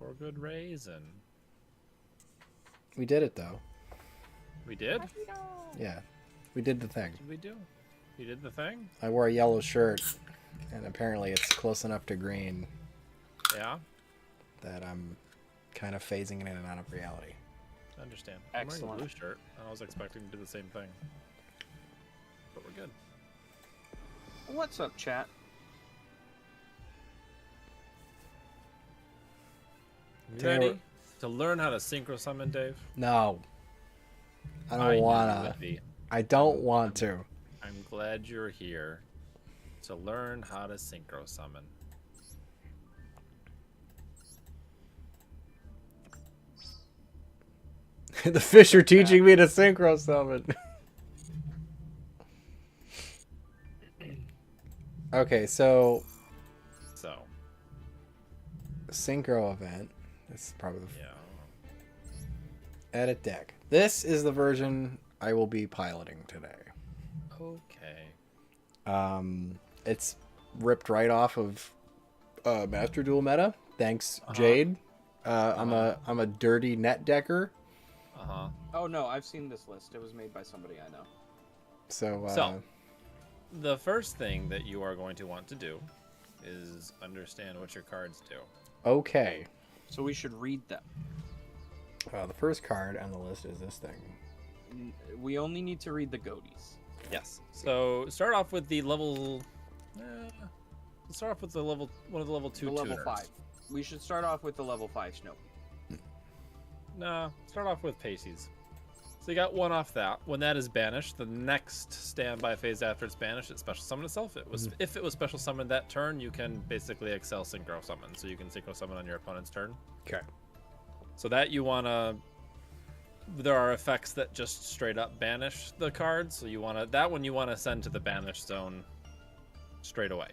For good reason. We did it though. We did? Yeah, we did the thing. What did we do? You did the thing? I wore a yellow shirt, and apparently it's close enough to green Yeah? that I'm kind of phasing it in and out of reality. I understand. Excellent. I'm wearing a blue shirt, and I was expecting to do the same thing. But we're good. What's up, chat? You ready to learn how to synchro summon, Dave? No. I I don't knew you wanna. would be. I don't want to. I'm glad you're here to learn how to synchro summon. The fish are teaching me to synchro summon. Okay, so So, synchro event. This is probably the yeah. edit deck. This is the version I will be piloting today. Okay. It's ripped right off of Master Duel meta. Thanks, Jade. I'm a dirty net decker. Uh-huh. Oh no, I've seen this list. It was made by somebody I know. So The first thing that you are going to want to do is understand what your cards do. okay. So we should read them. The first card on the list is this thing. We only need to read the goatees. Yes. So start off with the level. Let's start off with one of the level 2 The level tuners. 5. We should start off with the level 5 Snow. No, start off with Pacey's. So you got one off that. When that is banished, the next standby phase after it's banished, it special summon itself. If it was special summoned that turn, you can basically excel synchro summon. So you can synchro summon on your opponent's turn. Okay. So that you wanna. There are effects that just straight up banish the cards. So you wanna you wanna send to the banish zone straight away.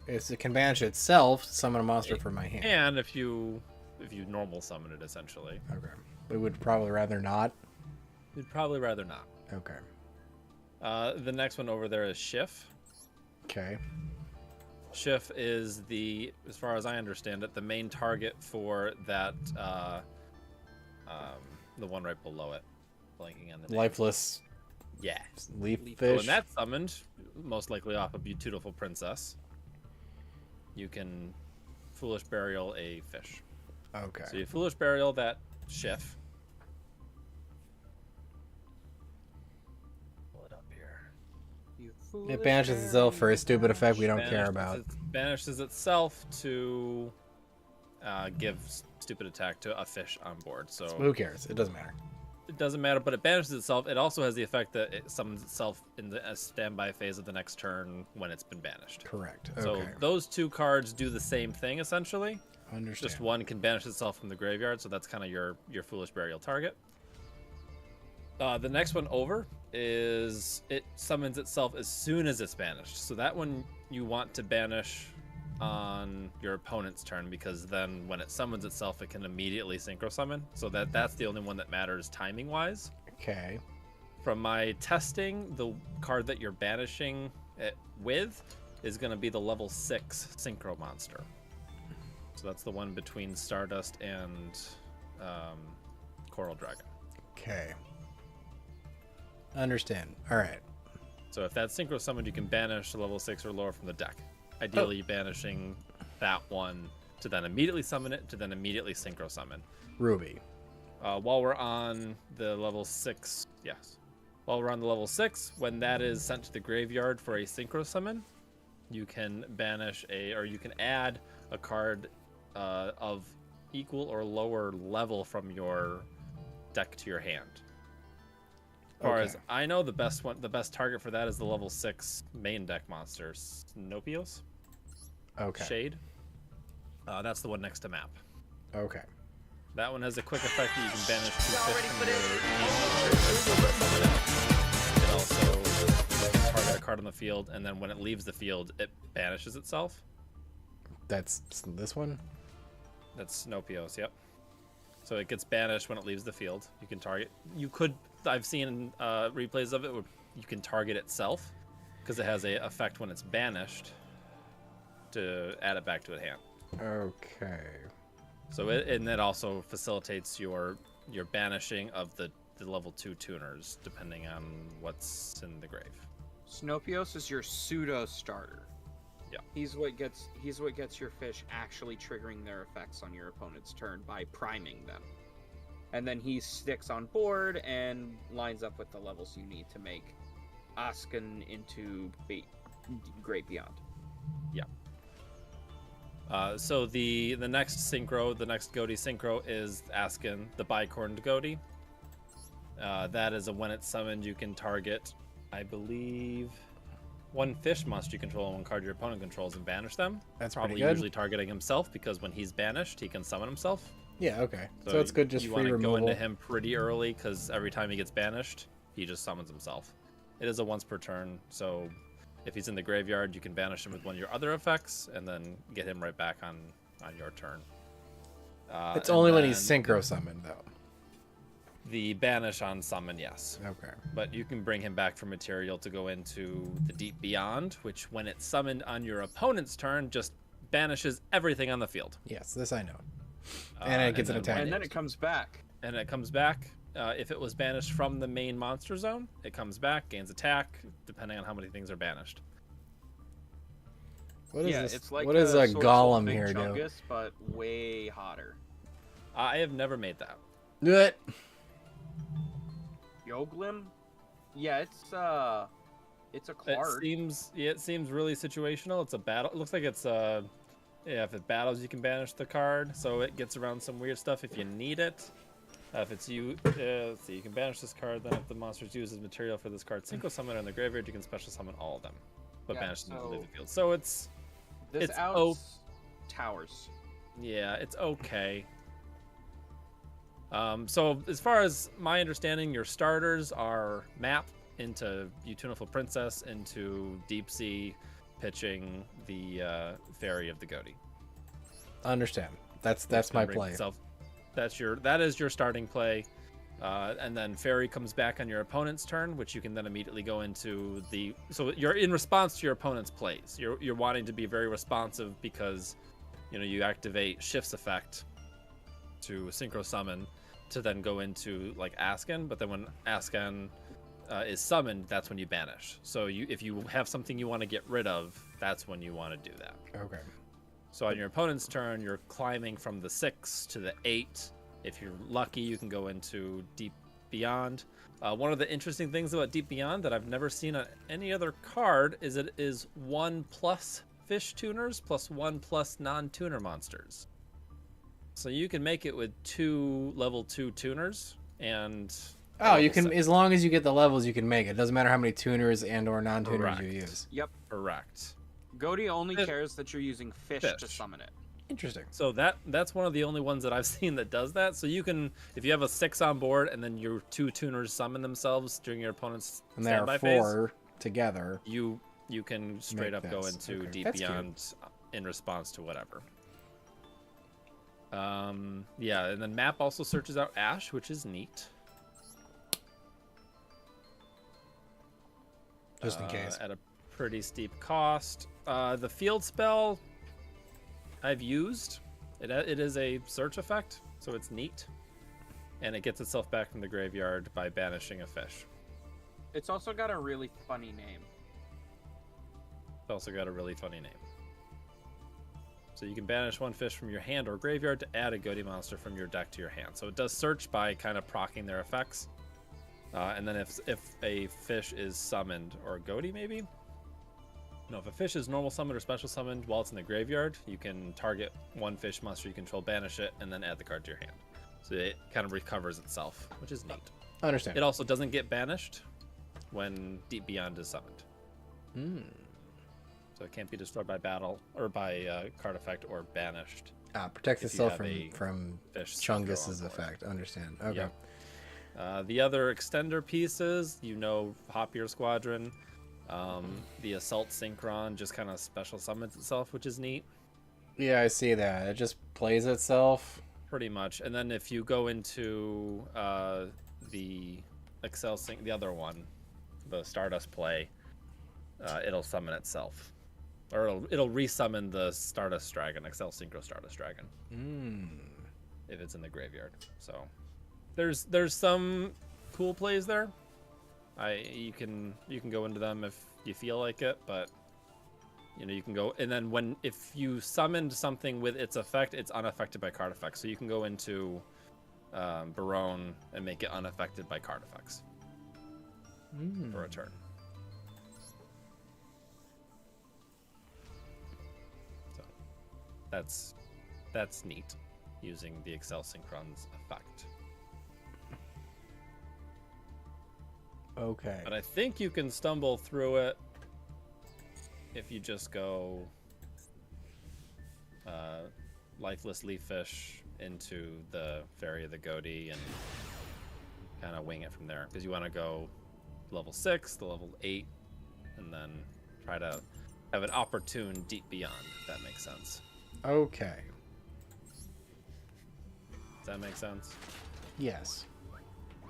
It can banish itself, summon a monster from my hand. And if you normal summon it essentially. Okay. We would probably rather not. You'd probably rather not. Okay. The next one over there is Schiff. Okay. Schiff is as far as I understand it, the main target for that, the one right below it. Blanking on the name. Lifeless Yeah. leaf So fish. when that's summoned, most likely off a beautiful princess, you can Foolish Burial a fish. Okay. So you Foolish Burial that Schiff. Pull it up here. It banishes itself for a stupid effect we don't care about. Banishes itself to give stupid attack to a fish on board. So Who cares? It doesn't matter. it doesn't matter, but it banishes itself. It also has the effect that it summons itself in the standby phase of the next turn when it's been banished. Correct. So Okay. those two cards do the same thing essentially. Understand. Just one can banish itself from the graveyard, so that's kind of your Foolish Burial target. The next one over is it summons itself as soon as it's banished. So that one you want to banish on your opponent's turn, because then when it summons itself, it can immediately synchro summon. So that's the only one that matters timing wise. Okay. From my testing, the card that you're banishing it with is going to be the level 6 synchro monster. So that's the one between Stardust and Coral Dragon. Okay. Understand. All right. So if that's synchro summoned, you can banish a level 6 or lower from the deck. Ideally, banishing that one to then immediately summon it, to then immediately synchro summon. Ruby. While we're on the level 6, yes. While we're on the level 6, when that is sent to the graveyard for a synchro summon, you can you can add a card of equal or lower level from your deck to your hand. As far as I know, the best target for that is the level 6 main deck monster, Snopios. Okay. Shade. That's the one next to map. Okay. That one has a quick effect that you can banish 2 fish from your hand. It also target a card on the field, and then when it leaves the field, it banishes itself. That's this one? That's Snopios, yep. So it gets banished when it leaves the field. You can target. I've seen replays of it where you can target itself because it has a effect when it's banished to add it back to a hand. Okay. So and that also facilitates your banishing of the level 2 tuners, depending on what's in the grave. Snopios is your pseudo starter. Yeah. He's what gets your fish actually triggering their effects on your opponent's turn by priming them. And then he sticks on board and lines up with the levels you need to make Asken into Great Beyond. Yeah. So the next synchro, the next Goaty synchro is Asken, the bicorned Goaty. That is when it's summoned, you can target, I believe, one fish monster you control and one card your opponent controls and banish them. That's probably pretty good. usually targeting himself, because when he's banished, he can summon himself. Yeah, okay. So it's good just you free want to removal. go into him pretty early, because every time he gets banished, he just summons himself. It is a once per turn, so if he's in the graveyard, you can banish him with one of your other effects, and then get him right back on your turn. It's only when he's synchro summoned, though. The banish on summon, yes. Okay. But you can bring him back for material to go into the Deep Beyond, which when it's summoned on your opponent's turn, just banishes everything on the field. Yes, this I know. And it gets an attack. And then it comes back. And it comes back. If it was banished from the main monster zone, it comes back, gains attack, depending on how many things are banished. What is this? It's like what does a Sword golem Soul Big here do? Chungus, but way hotter. I have never made that. Do it. Yoglim? Yeah, it's a card. It seems really situational. It's a battle. It looks like it's if it battles, you can banish the card, so it gets around some weird stuff if you need it. If it's you, let's see, you can banish this card. Then, if the monster's used as material for this card, synchro summon in the graveyard, you can special summon all of them, but banish them to the field. So it's towers. Yeah, it's okay. So as far as my understanding, your starters are Map into Utuniful Princess into Deep Sea, pitching the Fairy of the Goaty. Understand. That's my play. That is your starting play, and then Fairy comes back on your opponent's turn, which you can then immediately go into the. So you're in response to your opponent's plays. You're wanting to be very responsive because, you activate Shift's effect to synchro summon to then go into like Asken, but then when Asken is summoned, that's when you banish. So if you have something you want to get rid of, that's when you want to do that. Okay. So on your opponent's turn, you're climbing from the 6 to the 8. If you're lucky, you can go into Deep Beyond. One of the interesting things about Deep Beyond that I've never seen on any other card is it is 1+ fish tuners plus 1+ non-tuner monsters. So you can make it with 2 level 2 tuners and... Oh, you can, as long as you get the levels, you can make it. It doesn't matter how many tuners and or non-tuners you use. Yep. Correct. Goaty only cares that you're using fish to summon it. Interesting. So that's one of the only ones that I've seen that does that. So you can, if you have a 6 on board and then your 2 tuners summon themselves during your opponent's and there are 4 together, you can straight up go into Deep Beyond in response to whatever. Yeah, and then Map also searches out Ash, which is neat. Just in case. At a pretty steep cost. The field spell I've used. It is a search effect, so it's neat. And it gets itself back from the graveyard by banishing a fish. It's also got a really funny name. So you can banish 1 fish from your hand or graveyard to add a Goaty monster from your deck to your hand. So it does search by kind of proccing their effects. And then if a fish is summoned, or a Goaty maybe? No, if a fish is normal summoned or special summoned while it's in the graveyard, you can target 1 fish monster you control, banish it, and then add the card to your hand. So it kind of recovers itself, which is neat. I understand. It also doesn't get banished when Deep Beyond is summoned. So it can't be destroyed by battle or by card effect or banished. Protects itself from Chungus's effect. effect. Understand. Okay. Yep. The other extender pieces, Hopier Squadron, the Assault Synchron just kind of special summons itself, which is neat. Yeah, I see that. It just plays itself. Pretty much. And then if you go into the the other one, the Stardust play, it'll summon itself. Or it'll resummon the Stardust Dragon, Excel Synchro Stardust Dragon. if it's in the graveyard. So there's some cool plays there. You can go into them if you feel like it, but you can go, and then if you summoned something with its effect, it's unaffected by card effects. So you can go into Barone and make it unaffected by card effects for a turn. So that's neat, using the Excel Synchron's effect. Okay. But I think you can stumble through it if you just go Lifeless Leaf Fish into the Fairy of the Goatee and kind of wing it from there. Because you want to go level 6 to level 8 and then try to have an opportune Deep Beyond, if that makes sense. Okay. Does that make sense? Yes.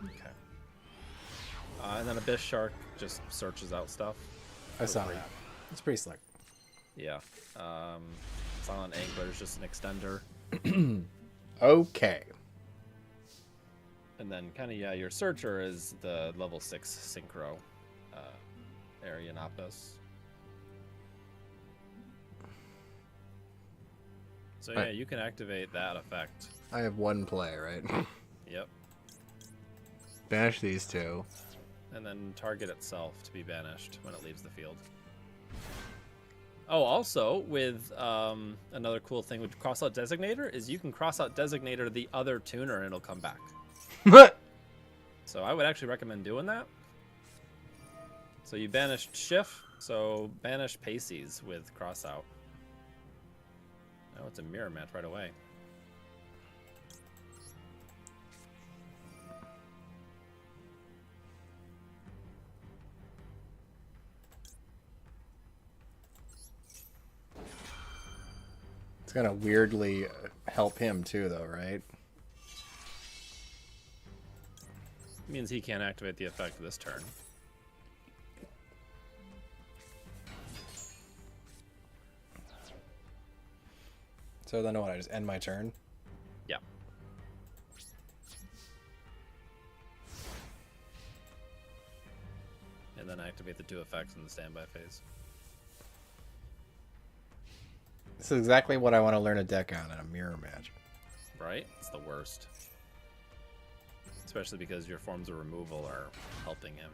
Okay. And then Abyss Shark just searches out stuff. I saw that. It's pretty slick. Yeah. Silent Angler is just an extender. Okay. And then kind of, your searcher is the level 6 Synchro Arianopus. So yeah, you can activate that effect. I have one play, right? Yep. Banish these two. And then target itself to be banished when it leaves the field. Oh, also, with another cool thing with Crossout Designator is you can Crossout Designator the other tuner and it'll come back. So I would actually recommend doing that. So you banished Schiff, so banish Pacey's with Crossout. Oh, it's a mirror match right away. It's gonna weirdly help him too, though, right? Means he can't activate the effect this turn. So then what? I just end my turn? Yeah. And then activate the 2 effects in the standby phase. This is exactly what I want to learn a deck on in a mirror match. Right? It's the worst. Especially because your forms of removal are helping him.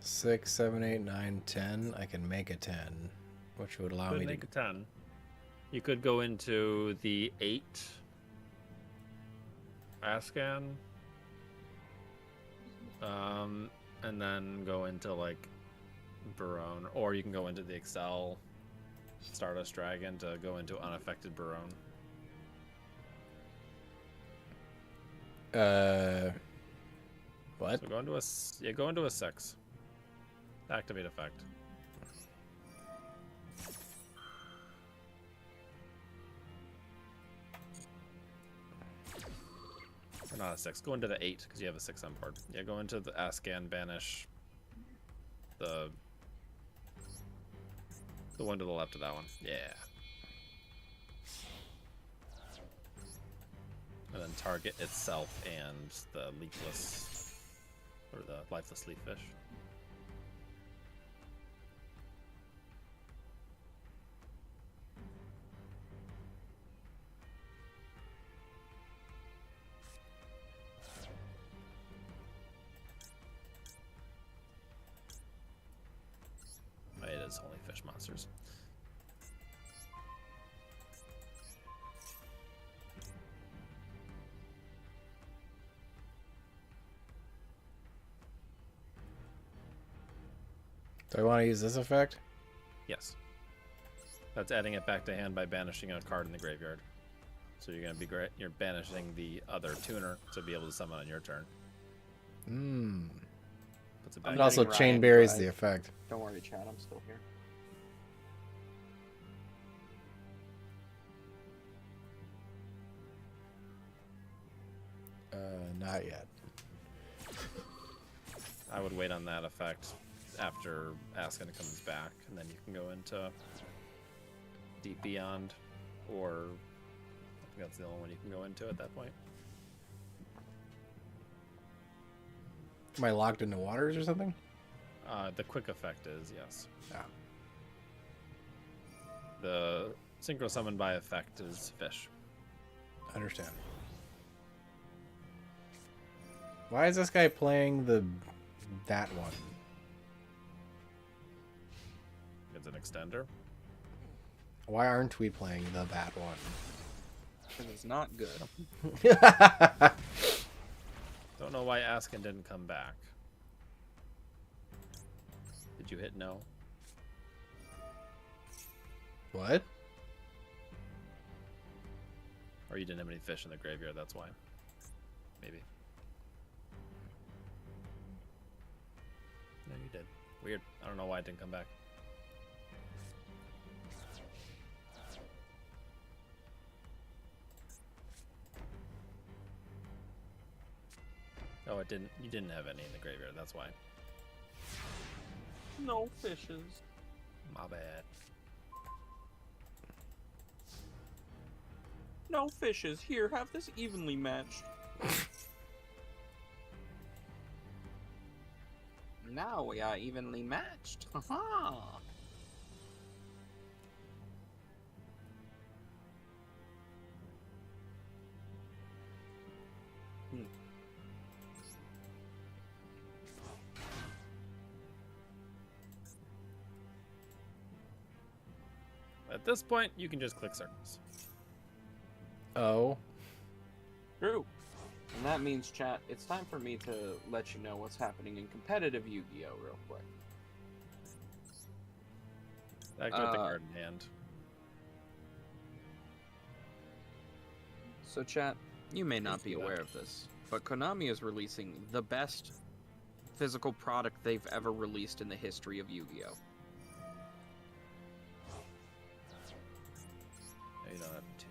Six, 7, 8, 9, 10. I can make a 10, which would allow me to make a 10. You could go into the 8 Ascan. And then go into like Barone. Or you can go into the Excel Stardust Dragon to go into unaffected Barone. What? So go into a 6. Activate effect. Or not a 6. Go into the 8 because you have a 6 on board. Yeah, go into the Ascan, banish the one to the left of that one. Yeah. And then target itself and the leafless or the lifeless leaf fish. It is only fish monsters. Do I want to use this effect? Yes. That's adding it back to hand by banishing a card in the graveyard. So you're gonna be great. You're banishing the other tuner to be able to summon on your turn. Hmm. Puts it I'm back. It also letting chain Ryan berries drive. the effect. Don't worry, Chad. I'm still here. Not yet. I would wait on that effect after Askin comes back, and then you can go into Deep Beyond, or I think that's the only one you can go into at that point. Am I locked into waters or something? The quick effect is yes. Yeah. The synchro summon by effect is fish. Understand. Why is this guy playing that one? It's an extender. Why aren't we playing that one? Because it's not good. Don't know why Askin didn't come back. Did you hit no? What? Or you didn't have any fish in the graveyard, that's why. Maybe. No, you did. Weird. I don't know why it didn't come back. Oh, it didn't. You didn't have any in the graveyard, that's why. No fishes. My bad. No fishes. Here, have this evenly matched. Now we are evenly matched. Haha. At this point, you can just click circles. Oh. True. And that means, chat, it's time for me to let you know what's happening in competitive Yu-Gi-Oh! Real quick. Activate the card in hand. So, chat, you may not be do that. aware of this, but Konami is releasing the best physical product they've ever released in the history of Yu-Gi-Oh! You don't have two.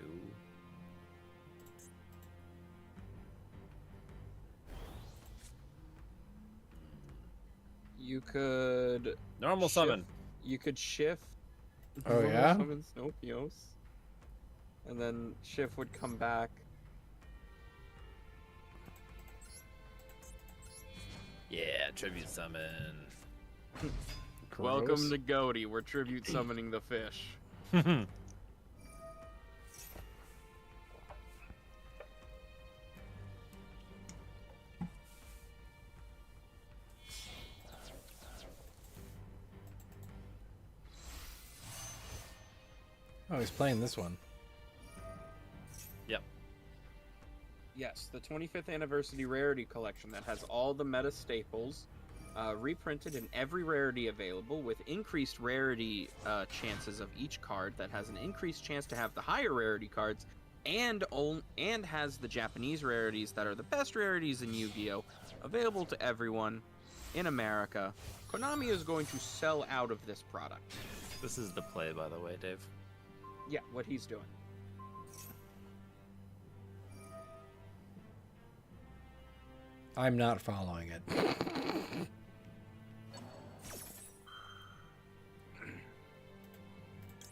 You could Normal shift- summon. You could shift. Oh, normal yeah? Summon Snopios. And then shift would come back. Yeah, tribute summon. Welcome to Goaty. We're tribute summoning the fish. Oh, he's playing this one. Yep. Yes, the 25th Anniversary Rarity Collection that has all the meta staples reprinted in every rarity available with increased rarity chances of each card that has an increased chance to have the higher rarity cards and has the Japanese rarities that are the best rarities in Yu-Gi-Oh! Available to everyone in America. Konami is going to sell out of this product. This is the play, by the way, Dave. Yeah, what he's doing. I'm not following it.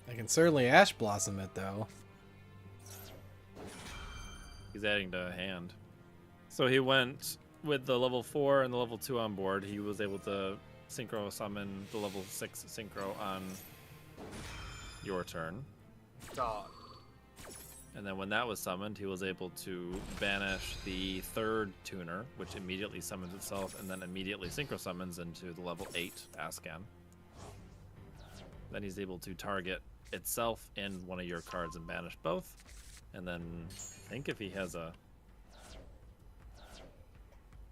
I can certainly Ash Blossom it, though. He's adding to hand. So he went with the level 4 and the level 2 on board. He was able to synchro summon the level 6 synchro on your turn. Dog. And then when that was summoned, he was able to banish the third tuner, which immediately summons itself and then immediately synchro summons into the level 8 Ascan. Then he's able to target itself and one of your cards and banish both. And then I think if he has a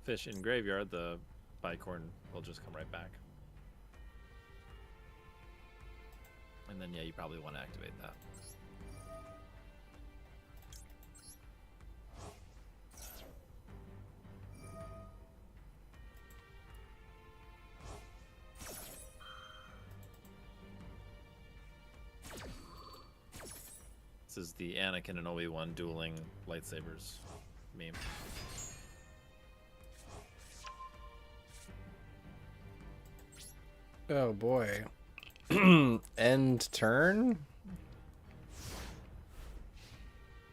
fish in graveyard, the bicorn will just come right back. And then yeah, you probably want to activate that. This is the Anakin and Obi-Wan dueling lightsabers meme. Oh boy. End turn?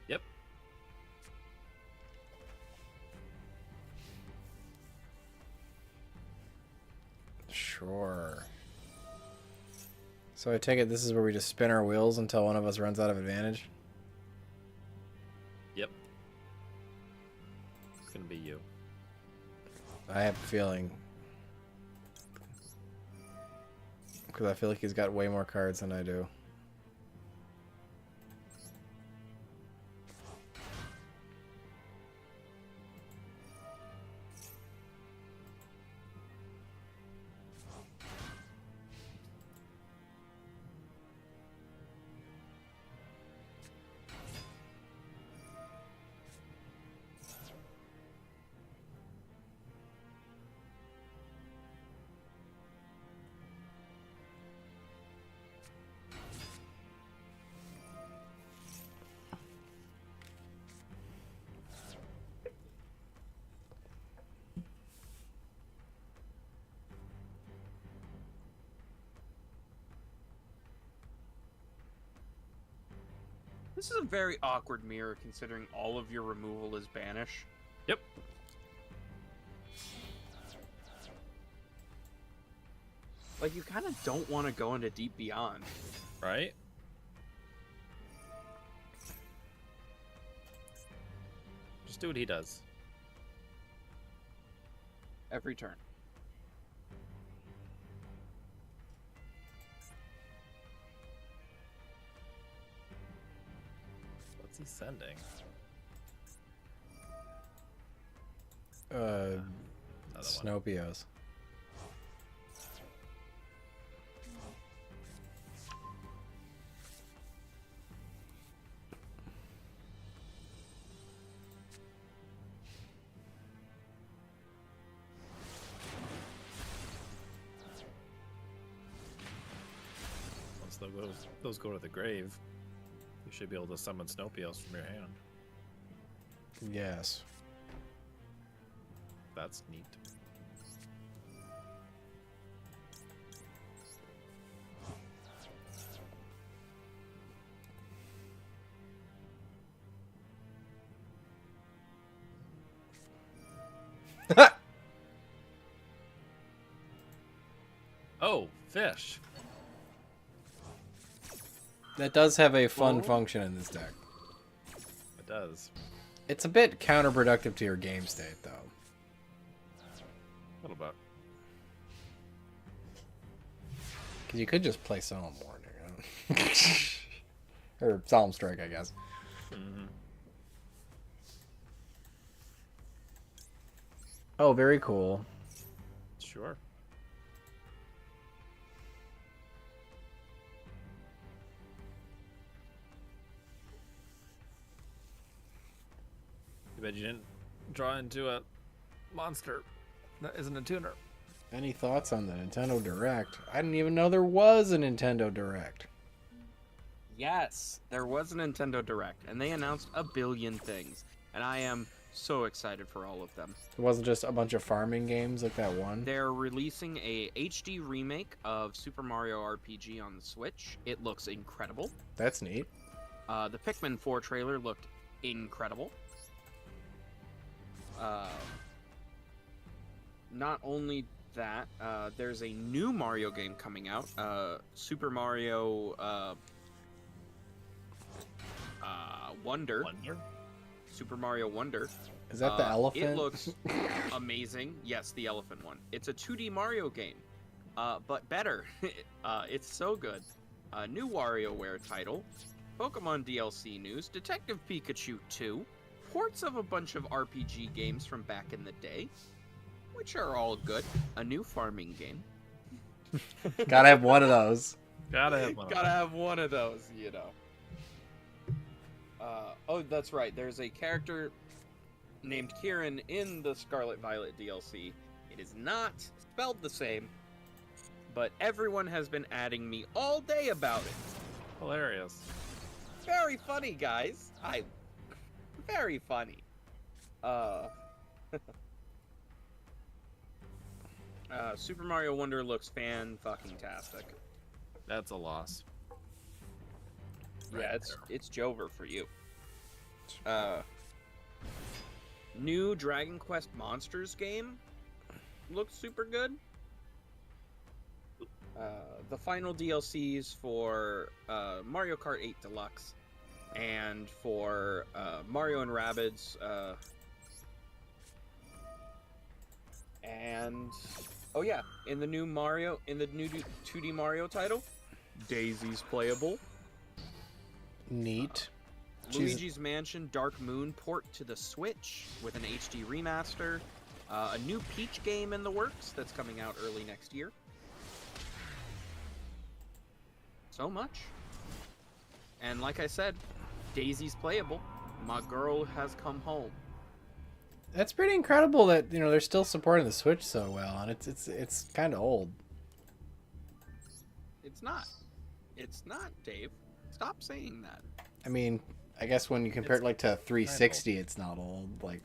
Yep. Sure. So I take it this is where we just spin our wheels until one of us runs out of advantage? Yep. It's gonna be you. I have a feeling. Because I feel like he's got way more cards than I do. This is a very awkward mirror considering all of your removal is banish. Yep. Like, you kind of don't want to go into Deep Beyond. Right? Just do what he does. Every turn. What's he sending? Uh, Another one. Snopios. Once those go to the grave, you should be able to summon Snopios from your hand. Yes. That's neat. Oh, fish. That does have a fun Oh. function in this deck. It does. It's a bit counterproductive to your game state, though. A little bit. Because you could just play Solemn Warning. Or Solemn Strike, I guess. Mm-hmm. Oh, very cool. Sure. Too bad you didn't draw into a monster that isn't a tuner. Any thoughts on the Nintendo Direct? I didn't even know there was a Nintendo Direct. Yes, there was a Nintendo Direct, and they announced a billion things, and I am so excited for all of them. It wasn't just a bunch of farming games like that one. They're releasing a HD remake of Super Mario RPG on the Switch. It looks incredible. That's neat. The Pikmin 4 trailer looked incredible. Not only that, there's a new Mario game coming out, Super Mario Wonder. Super Mario Wonder. Is that the elephant? It looks amazing. Yes, the elephant one. It's a 2D Mario game, but better. It's so good. New WarioWare title, Pokemon DLC news, Detective Pikachu 2, ports of a bunch of RPG games from back in the day, which are all good. A new farming game. Gotta have one of those. Gotta have one. Gotta have one of those, you know. Oh, that's right. There's a character named Kieran in the Scarlet Violet DLC. It is not spelled the same, but everyone has been adding me all day about it. Hilarious. Very funny, guys. Very funny. Super Mario Wonder looks fan-fucking-tastic. That's a loss. Yeah, it's Jover for you. New Dragon Quest Monsters game looks super good. The final DLCs for Mario Kart 8 Deluxe and for Mario and Rabbids and oh yeah, in the new 2D Mario title, Daisy's playable. Neat. Luigi's Mansion Dark Moon port to the Switch with an HD remaster. A new Peach game in the works that's coming out early next year. So much. And like I said, Daisy's playable. My girl has come home. That's pretty incredible that they're still supporting the Switch so well, and it's kind of old. It's not. It's not, Dave. Stop saying that. I mean, I guess when you compare it like to 360, it's not old. Like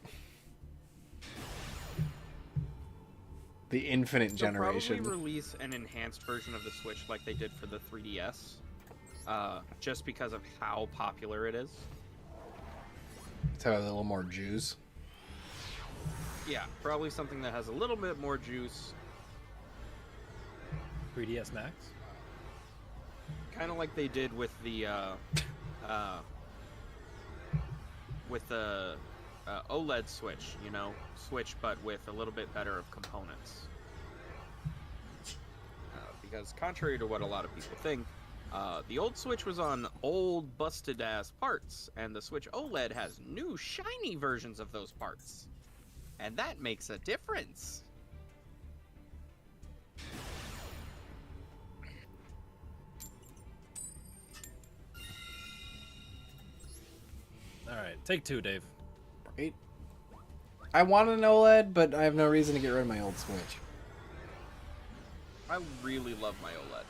the infinite generation. Probably release an enhanced version of the Switch like they did for the 3DS, just because of how popular it is. It's have a little more juice. Yeah, probably something that has a little bit more juice. 3DS Max? Kind of like they did with the OLED Switch, Switch but with a little bit better of components. Because contrary to what a lot of people think, the old Switch was on old busted ass parts, and the Switch OLED has new shiny versions of those parts. And that makes a difference. All right, take two, Dave. Right? I want an OLED, but I have no reason to get rid of my old Switch. I really love my OLED.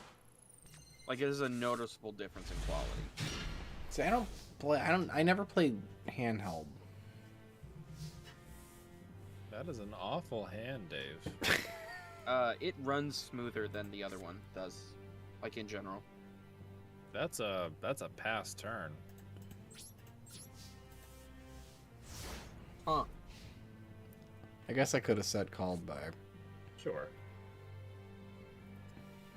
Like, it is a noticeable difference in quality. See, I never played handheld. That is an awful hand, Dave. It runs smoother than the other one does, like in general. That's a pass turn. Huh. I guess I could have said called by. Sure.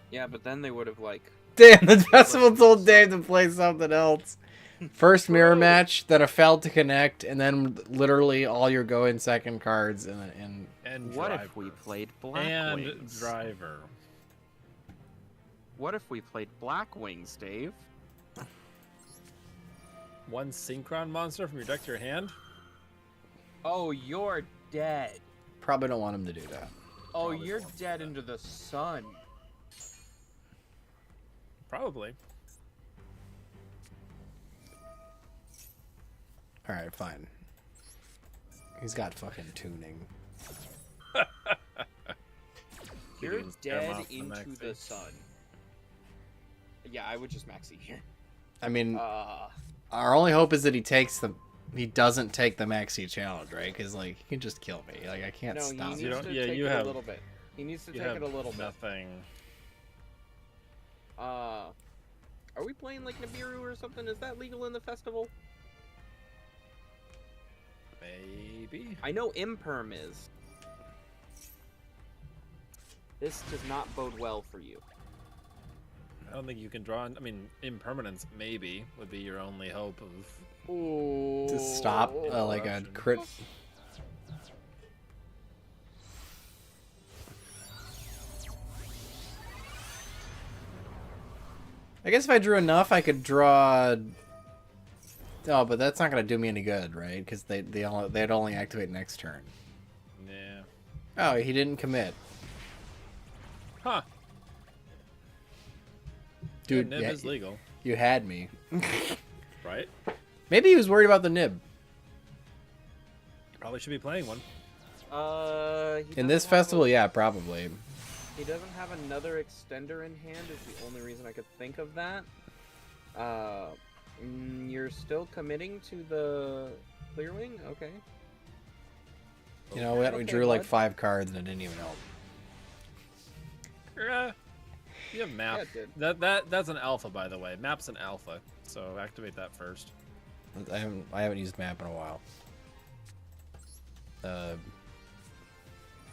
Yeah, but then they would have, like... Damn, the festival told Dave to play something else. First mirror match, then a failed to connect, and then literally all your go in second cards and what driver. if we played Black and Wings? driver. What if we played Black Wings, Dave? One synchron monster from your deck to your hand? Oh, you're dead. probably don't want him to do that. Oh, Probably you're won't do dead that. into the sun. Probably. Alright, fine. He's got fucking tuning. You're Getting dead Stem off the into maxi. the sun. Yeah, I would just maxi here. I mean, Uh, our only hope is that he doesn't take the maxi challenge, right? Because like he can just kill me. Like I can't no, stop. he needs You to don't- take yeah, you it have- a little bit. He needs to You take have it a little bit. nothing. Are we playing like Nibiru or something? Is that legal in the festival? Maybe. I know Imperm is. This does not bode well for you. I don't think you can draw. I mean, impermanence maybe would be your only hope of. To stop like a crit. I guess if I drew enough, I could draw. Oh, but that's not gonna do me any good, right? Because they'd only activate next turn. Yeah. Oh, he didn't commit, Huh. dude. Nib yeah, is legal, you had me. right? Maybe he was worried about the nib. Probably should be playing one. In this festival, yeah, probably. He doesn't have another extender in hand. Is the only reason I could think of that. You're still committing to the clear wing? Okay. You know what? We Okay, drew like bud. 5 cards and it didn't even help. You have map. Yeah, it did. That's an alpha, by the way. Map's an alpha, so activate that first. I haven't used map in a while.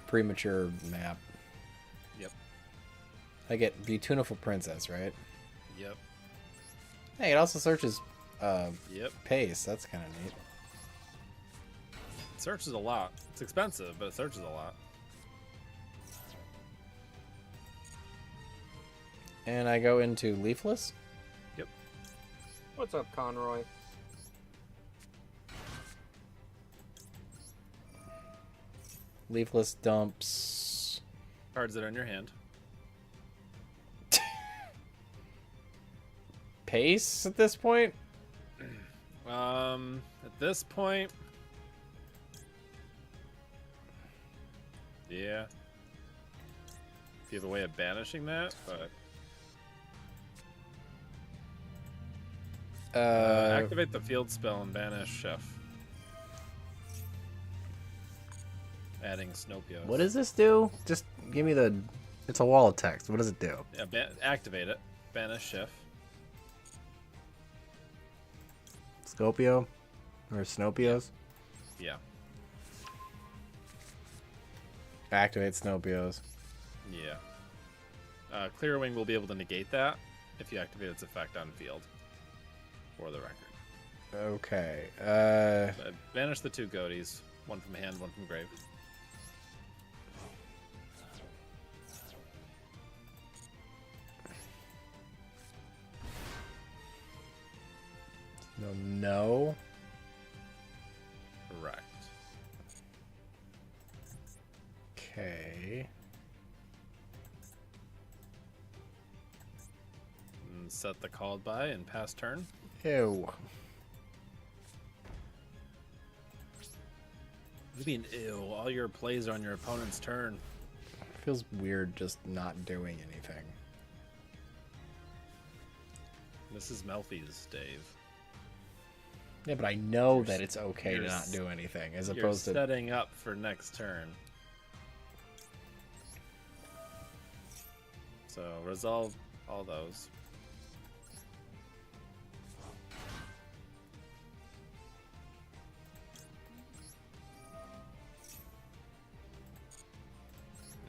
Premature map. Yep. I get View Tuneful Princess, right? Yep. Hey, it also searches Yep. pace. That's kind of neat. It searches a lot. It's expensive, but it searches a lot. And I go into Leafless. What's up, Conroy? Leafless dumps. Cards that are in your hand. Pace at this point? At this point, yeah. If you have a way of banishing that, but activate the field spell and banish Chef. Adding Snopio. What does this do? Just give me the... It's a wall of text. What does it do? Yeah, activate it. Banish Chef. Scopio? Or Snopios? Yeah. Activate Snopios. Yeah. Clear Wing will be able to negate that if you activate its effect on field. For the record. Okay. Banish the 2 goatees. One from hand, one from grave. No. Correct. Okay. And set the called by and pass turn. Ew. What do you mean, ew? All your plays are on your opponent's turn. Feels weird just not doing anything. This is Melfi's, Dave. Yeah, but I know You're that it's okay to you're not s- do anything, as You're opposed to... setting up for next turn. So resolve all those.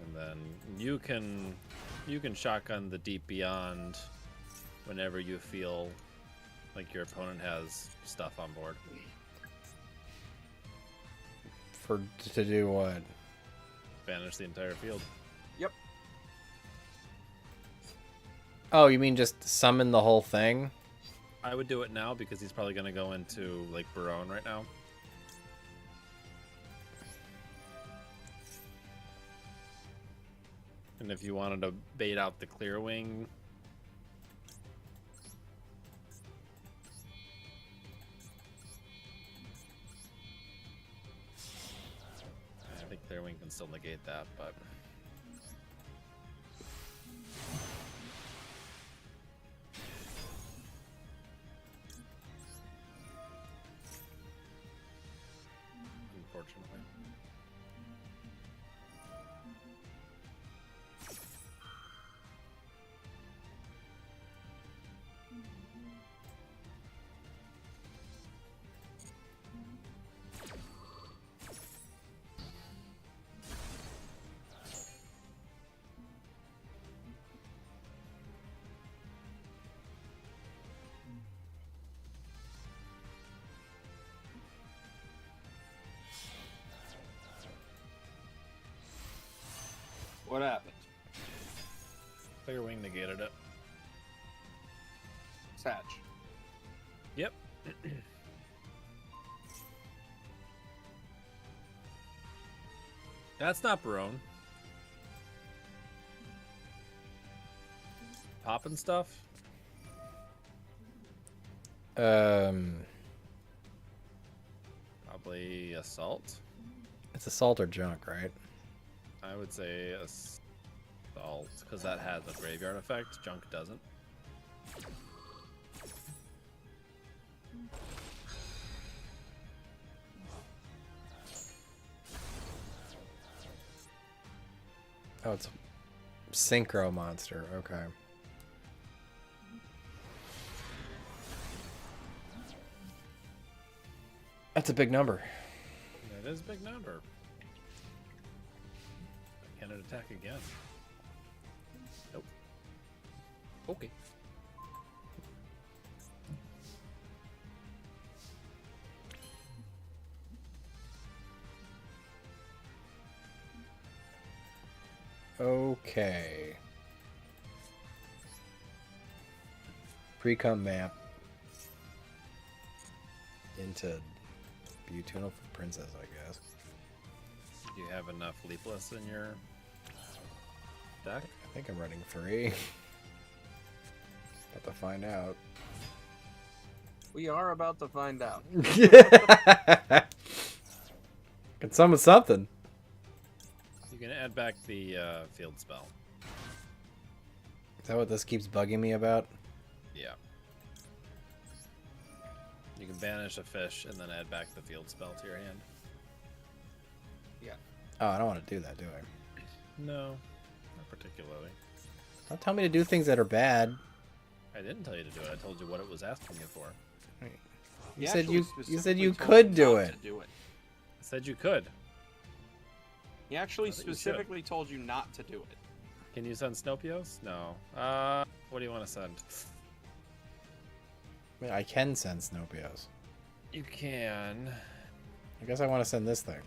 And then you can shotgun the Deep Beyond whenever you feel like your opponent has stuff on board. To do what? Banish the entire field. Yep. Oh, you mean just summon the whole thing? I would do it now because he's probably going to go into like Barone right now. And if you wanted to bait out the Clear Wing, I think Clear Wing can still negate that, but unfortunately. What happened? Clear Wing negated it. Satch. Yep. That's not Barone. Popping stuff? Probably Assault. It's assault or junk, right? I would say Assault, because that has a graveyard effect. Junk doesn't. Oh, it's a Synchro monster. Okay. That's a big number. That is a big number. Can it attack again? Nope. Okay. Okay. Pre-cum map into Beautiful Princess, I guess. Do you have enough leapless in your deck? I think I'm running 3. About to find out. We are about to find out. Can summon something. You can add back the field spell. Is that what this keeps bugging me about? Yeah. You can banish a fish and then add back the field spell to your hand. Yeah. Oh, I don't want to do that, do I? No, not particularly. Don't tell me to do things that are bad. I didn't tell you to do it. I told you what it was asking you for. You He said actually you specifically said you told could you do not it. to do it. I said you could. He actually I thought you should. specifically told you not to do it. Can you send Snopios? No. What do you want to send? I mean, I can send Snopios. You can. I guess I want to send this thing.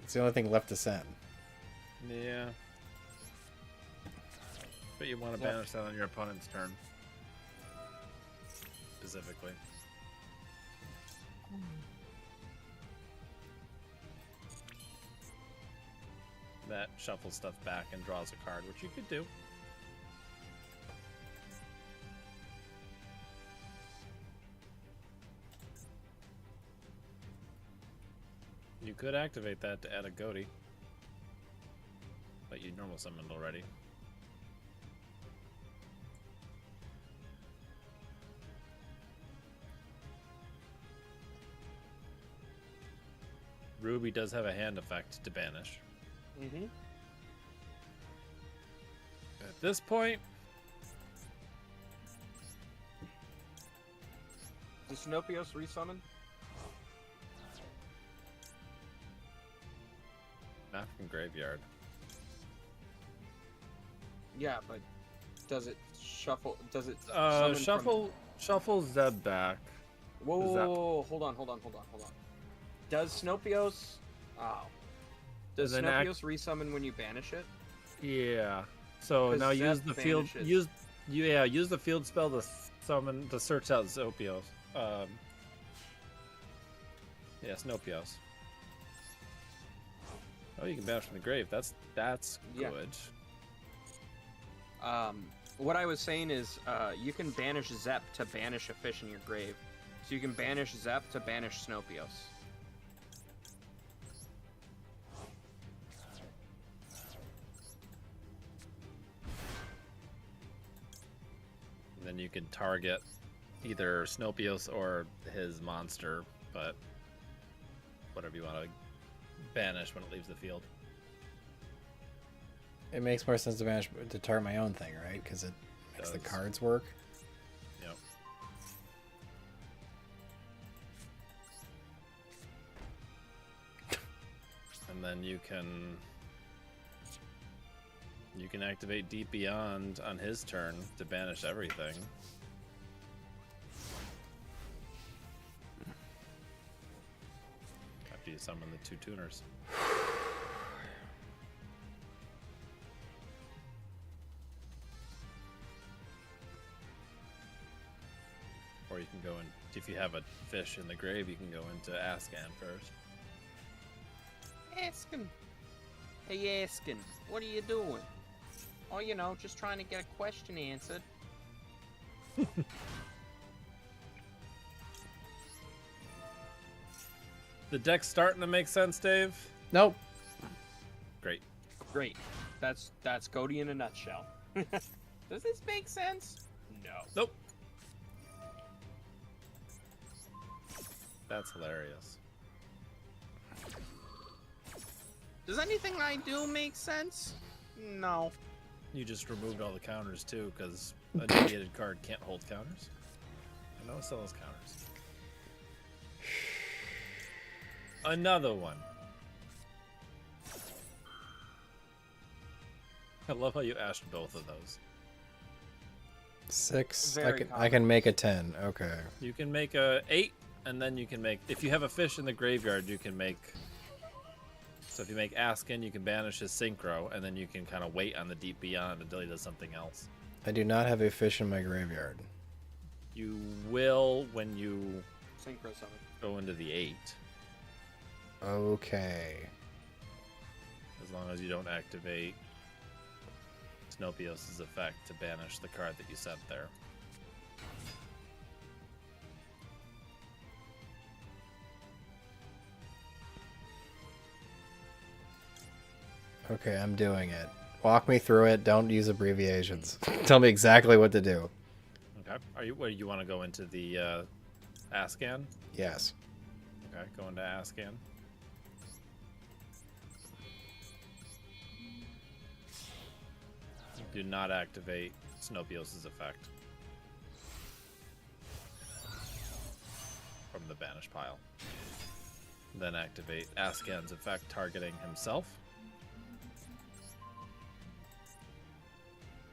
It's the only thing left to send. Yeah. But you want to Yeah. banish that on your opponent's turn. Specifically. That shuffles stuff back and draws a card, which you could do. You could activate that to add a Goaty. But you normal summoned already. Ruby does have a hand effect to banish. Mm-hmm. At this point, Does Sinopios resummon? not from graveyard. Yeah, but does it shuffle? Does it summon Shuffle Zeb back. Whoa, Does whoa, that- whoa, hold on. Does Snopios? Oh. Does Does it Snopios resummon when you banish it? Yeah. So 'Cause now use Zeb the field. vanishes. Use the field spell to summon to search out Zopios. Yeah, Snopios. Oh, you can banish from the grave. That's Yeah. good. What I was saying is, you can banish Zep to banish a fish in your grave. So you can banish Zep to banish Snopios. And then you can target either Snopios or his monster, but whatever you want to banish when it leaves the field. It makes more sense to banish to target my own thing, right? Because it makes the Does. cards work. Yep. And then you can activate Deep Beyond on his turn to banish everything. After you summon the 2 tuners. Or you can go in, if you have a fish in the grave, you can go into Ascan first. Askin. Hey, Askin, what are you doing? Oh, you know, just trying to get a question answered. The deck's starting to make sense, Dave. Nope. Great. Great. That's Cody in a nutshell. Does this make sense? No. Nope. That's hilarious. Does anything I do make sense? No. You just removed all the counters too, because a negated card can't hold counters. I know it still has counters. Another one. I love how you asked both of those. 6. Very I can make a 10. Okay. You can make a 8, and then you can make, if you have a fish in the graveyard, you can make. So if you make Askin, you can banish his Synchro, and then you can kind of wait on the Deep Beyond until he does something else. I do not have a fish in my graveyard. You will when you Synchro summon. go into the 8, Okay. as long as you don't activate Snopios' effect to banish the card that you sent there. Okay, I'm doing it. Walk me through it. Don't use abbreviations. Tell me exactly what to do. Okay. Are you? What, you want to go into the Ascan? Yes. Okay, go into Ascan. Do not activate Snopios' effect from the banish pile. Then activate Ascan's effect targeting himself.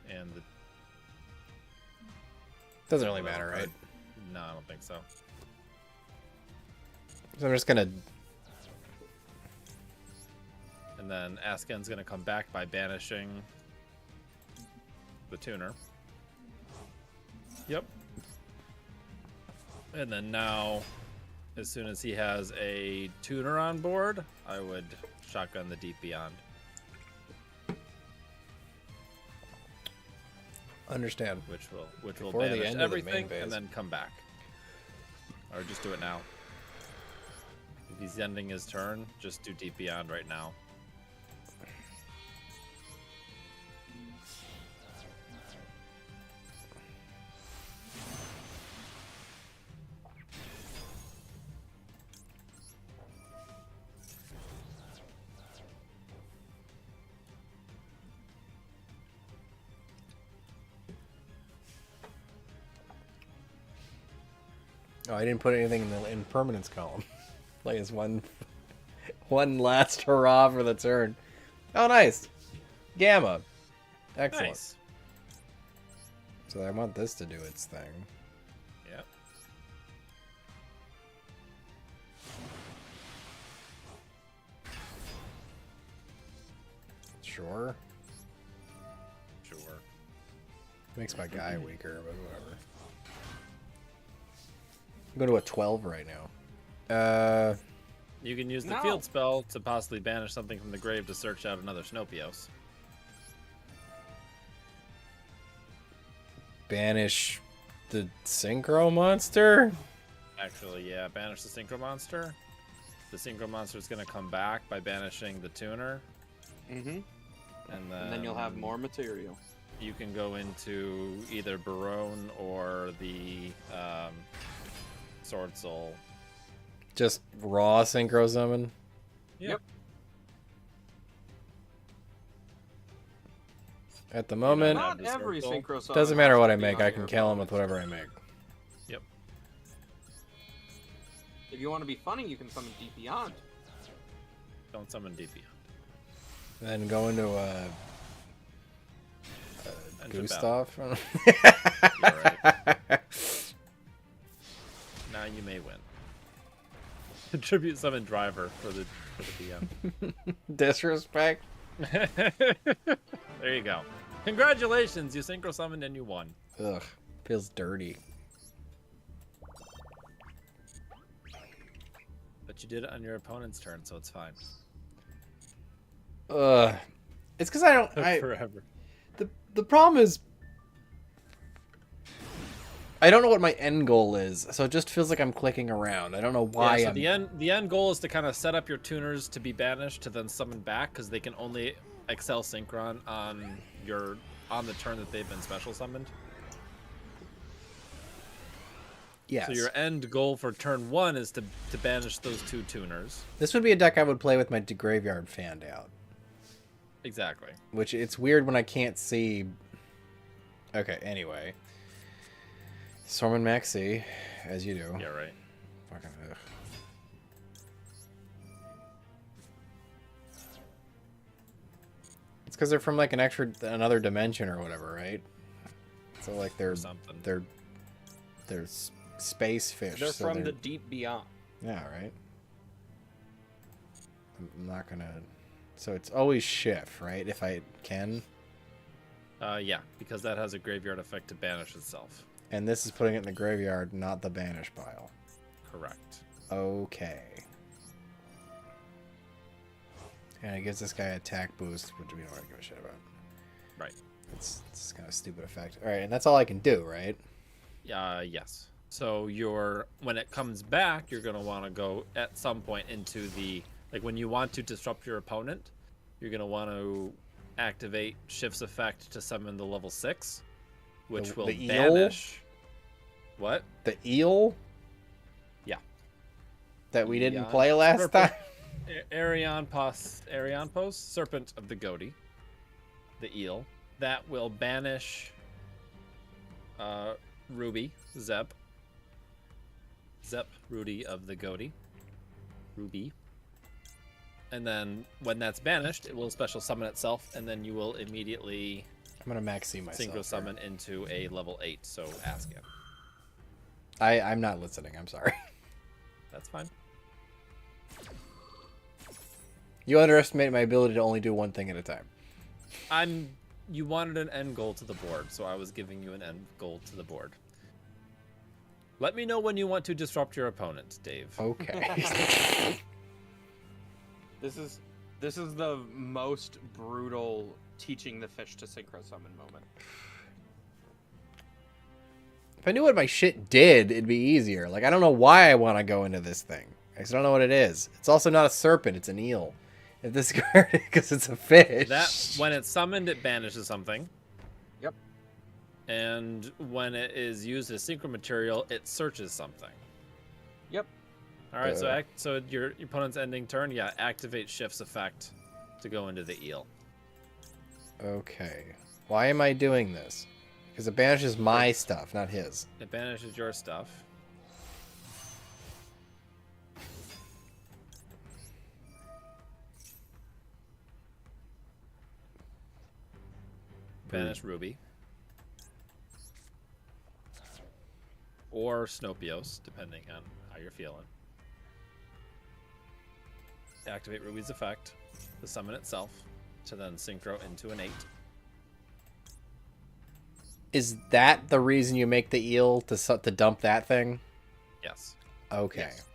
And the Doesn't really matter, right? No, I don't think so. So I'm just gonna. And then Ascan's gonna come back by banishing the tuner. Yep. And then now, as soon as he has a tuner on board, I would shotgun the Deep Beyond. Understand. Which will Before the banish end of the main everything phase. and then come back. Or just do it now. If he's ending his turn, just do Deep Beyond right now. Oh, I didn't put anything in the impermanence column. Like it's one last hurrah for the turn. Oh, nice. Gamma. Excellent. Nice. So I want this to do its thing. Yep. Sure. Sure. Makes my guy weaker, but whatever. I'm going to a 12 right now. You can use the No. field spell to possibly banish something from the grave to search out another Snopios. Banish the Synchro monster? Actually, yeah, banish the Synchro monster. The Synchro monster is going to come back by banishing the tuner. Mm-hmm. And Then you'll have more material. You can go into either Barone or the Sword Soul. Just raw Synchro summon? Yep. At the moment, have Not the every circle. synchro summon. doesn't matter has what to I be make. on I your can kill him with opponent's whatever I turn. make. If you want to be funny, you can summon Deep Beyond. Don't summon DP. Then go into Enter Gustav. You're right. Now you may win. Tribute summon driver for the DM. Disrespect. There you go. Congratulations, you synchro summoned and you won. Ugh, feels dirty. But you did it on your opponent's turn, so it's fine. Ugh, it's because I don't. Forever. The problem is, I don't know what my end goal is, so it just feels like I'm clicking around. I don't know why. Yeah, so the end goal is to kind of set up your tuners to be banished to then summon back because they can only excel synchron on the turn that they've been special summoned. Yes. So your end goal for turn 1 is to banish those 2 tuners. This would be a deck I would play with my graveyard fanned out. Exactly. Which it's weird when I can't see. Okay, anyway. Storm and Maxi, as you do. Yeah, right. Fucking ugh. It's because they're from like another dimension or whatever, right? So like they're Something. they're space fish. They're so from the deep beyond. Yeah, right. I'm not gonna. So it's always shift, right? If I can. Yeah, because that has a graveyard effect to banish itself. And this is putting it in the graveyard, not the banish pile. Correct. Okay. And it gives this guy attack boost, which we don't really give a shit about. Right. It's kind of a stupid effect. All right, and that's all I can do, right? Yes. So when it comes back, you're gonna want to go at some point into the when you want to disrupt your opponent, you're gonna want to activate Shift's effect to summon the level 6, which will the eel? banish. What? The eel? Yeah. That we didn't Eon play last time? Arion Post, Serpent of the Goaty, the eel. That will banish Ruby, Zep, Rudy of the Goaty, Ruby. And then when that's banished, it will special summon itself, and then you will immediately I'm going to maxi myself. synchro summon into a level 8, so ask him. I'm not listening, I'm sorry. That's fine. You underestimate my ability to only do one thing at a time. You wanted an end goal to the board, so I was giving you an end goal to the board. Let me know when you want to disrupt your opponent, Dave. Okay. This is the most brutal teaching the fish to synchro summon moment. If I knew what my shit did, it'd be easier. Like, I don't know why I want to go into this thing. I just don't know what it is. It's also not a serpent, it's an eel. If this card, because it's a fish. That when it's summoned, it banishes something. Yep. And when it is used as synchro material, it searches something. Yep. All right, so your opponent's ending turn, yeah, activate Shift's effect to go into the eel. Okay. Why am I doing this? Because it banishes my stuff, not his. It banishes your stuff. Banish Ruby. Or Snopios, depending on how you're feeling. Activate Ruby's effect to summon itself, to then synchro into an 8. Is that the reason you make the eel to dump that thing? Yes. Okay. Yes.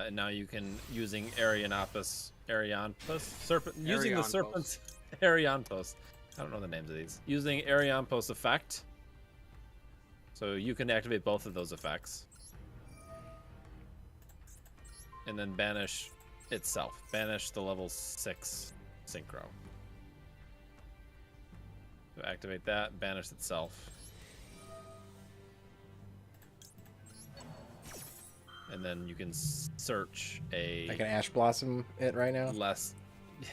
And now you can, using Arianopus, Serpent, using the Arianpos. Serpent's Arianpos. I don't know the names of these. Using Arianpos effect. So you can activate both of those effects. And then banish itself. Banish the level 6 synchro. So activate that, banish itself. And then you can search a... I can Ash Blossom it right now? less...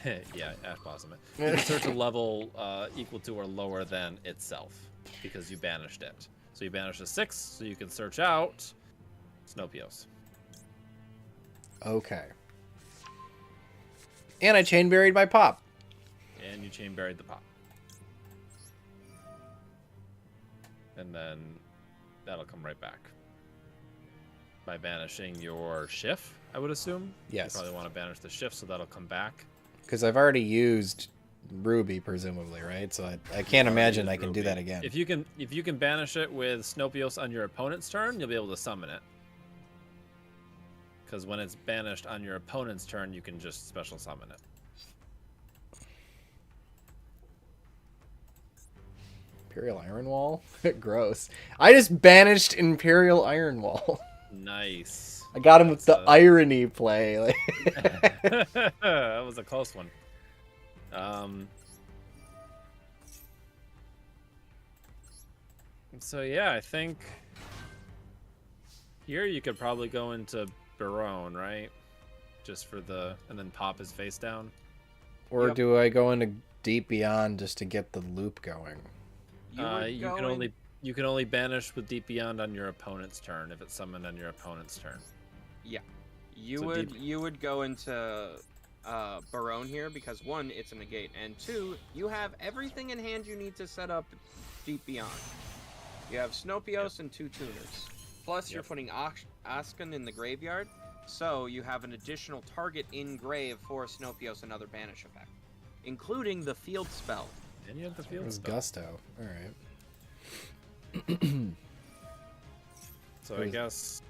yeah, Ash Blossom it. You can search a level equal to or lower than itself, because you banished it. So you banish a 6, so you can search out Snopios. Okay. And I chain buried my pop. And you chain buried the pop. And then that'll come right back. By banishing your Shift, I would assume. Yes. You probably want to banish the Shift, so that'll come back. Because I've already used Ruby, presumably, right? So I can't imagine I can do that again. If you can banish it with Snopios on your opponent's turn, you'll be able to summon it. Because when it's banished on your opponent's turn, you can just special summon it. Imperial Iron Wall? Gross. I just banished Imperial Iron Wall. Nice. I got him with the irony play. Like... That was a close one. So yeah, I think here you could probably go into Barone, right? Just for the and then pop his face down. Or Yep. do I go into Deep Beyond just to get the loop going? You can only banish with Deep Beyond on your opponent's turn if it's summoned on your opponent's turn. Yeah, So you would go into Barone here because 1, it's a negate, and 2, you have everything in hand you need to set up Deep Beyond. You have Snopios and 2 tuners. Plus, you're putting Asken in the graveyard, so you have an additional target in grave for Snopios and other banish effect, including the field spell. And you have the It field was spell. Gusto. All right. So I guess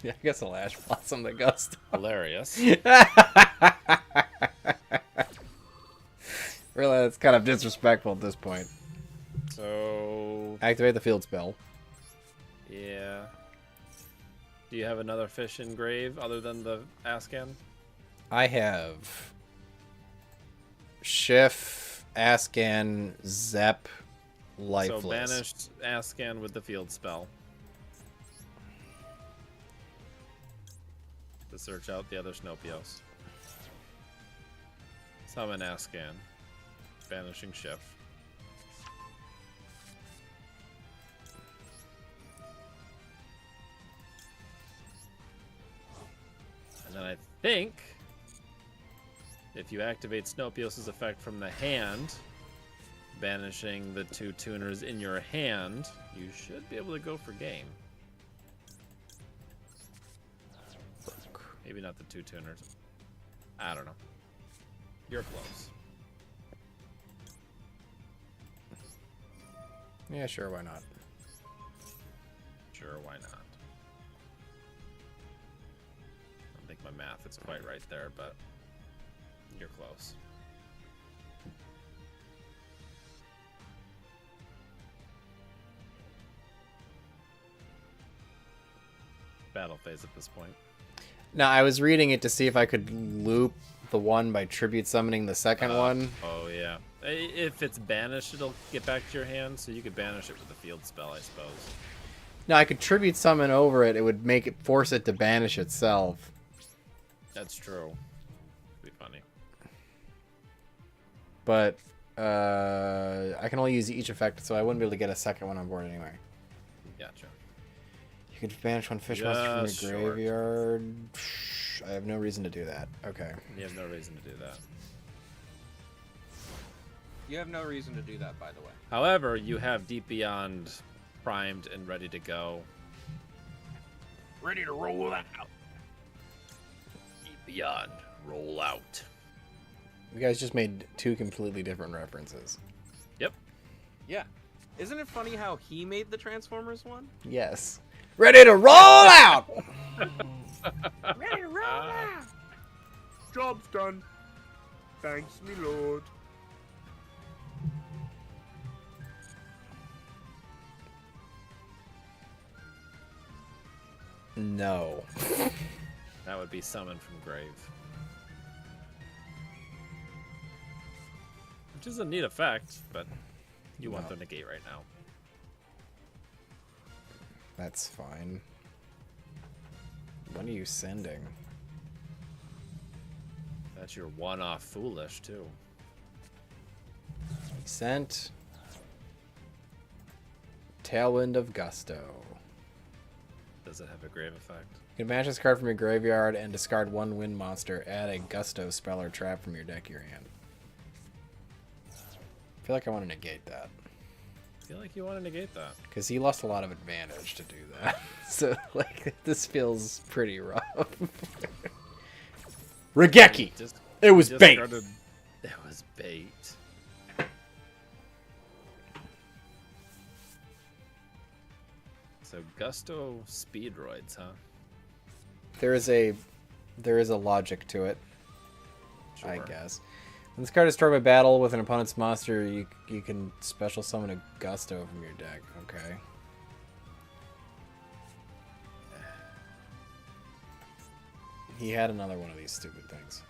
Yeah, I guess I'll Ash Blossom the Gusto. hilarious. Really, that's kind of disrespectful at this point. So Activate the field spell. yeah. Do you have another fish in grave other than the Ascan? I have Schiff, Ascan, Zep, Lifeless. So banished Ascan with the field spell. To search out the other Snopios. Summon Ascan. Banishing Schiff. And then I think if you activate Snopios' effect from the hand, banishing the 2 tuners in your hand, you should be able to go for game. Maybe not the 2 tuners. I don't know. You're close. Yeah, sure, why not? Sure, why not? I don't think my math is quite right there, but you're close. Battle phase at this point. Now, I was reading it to see if I could loop the one by tribute summoning the second one. Oh, yeah. If it's banished, it'll get back to your hand, so you could banish it with a field spell, I suppose. No, I could tribute summon over it. It would make it force it to banish itself. That's true. Be funny. But I can only use each effect, so I wouldn't be able to get a second one on board anyway. Gotcha. You could banish one fish monster from your graveyard. I have no reason to do that. Okay. You have no reason to do that. You have no reason to do that, by the way. However, you have Deep Beyond primed and ready to go. Ready to roll out. Deep Beyond, roll out. You guys just made 2 completely different references. Yep. Yeah. Isn't it funny how he made the Transformers one? Yes. Ready to roll out! Ready to roll out! Job's done. Thanks, me lord. No. That would be summoned from grave. Which is a neat effect, but you want No. the negate right now. That's fine. When are you sending? That's your one-off foolish, too. Sent. Tailwind of Gusto. Does it have a grave effect? You can banish this card from your graveyard and discard 1 wind monster. Add a Gusto spell or trap from your deck to your hand. I feel like I want to negate that. I feel like you want to negate that. Because he lost a lot of advantage to do that. So, like, this feels pretty rough. Regeki! It was bait! Discarded- It was bait. So Gusto Speedroids, huh? There is a logic to it, I Sure. guess. When this card is destroyed by battle with an opponent's monster, you can special summon a Gusto from your deck. Okay. He had another one of these stupid things.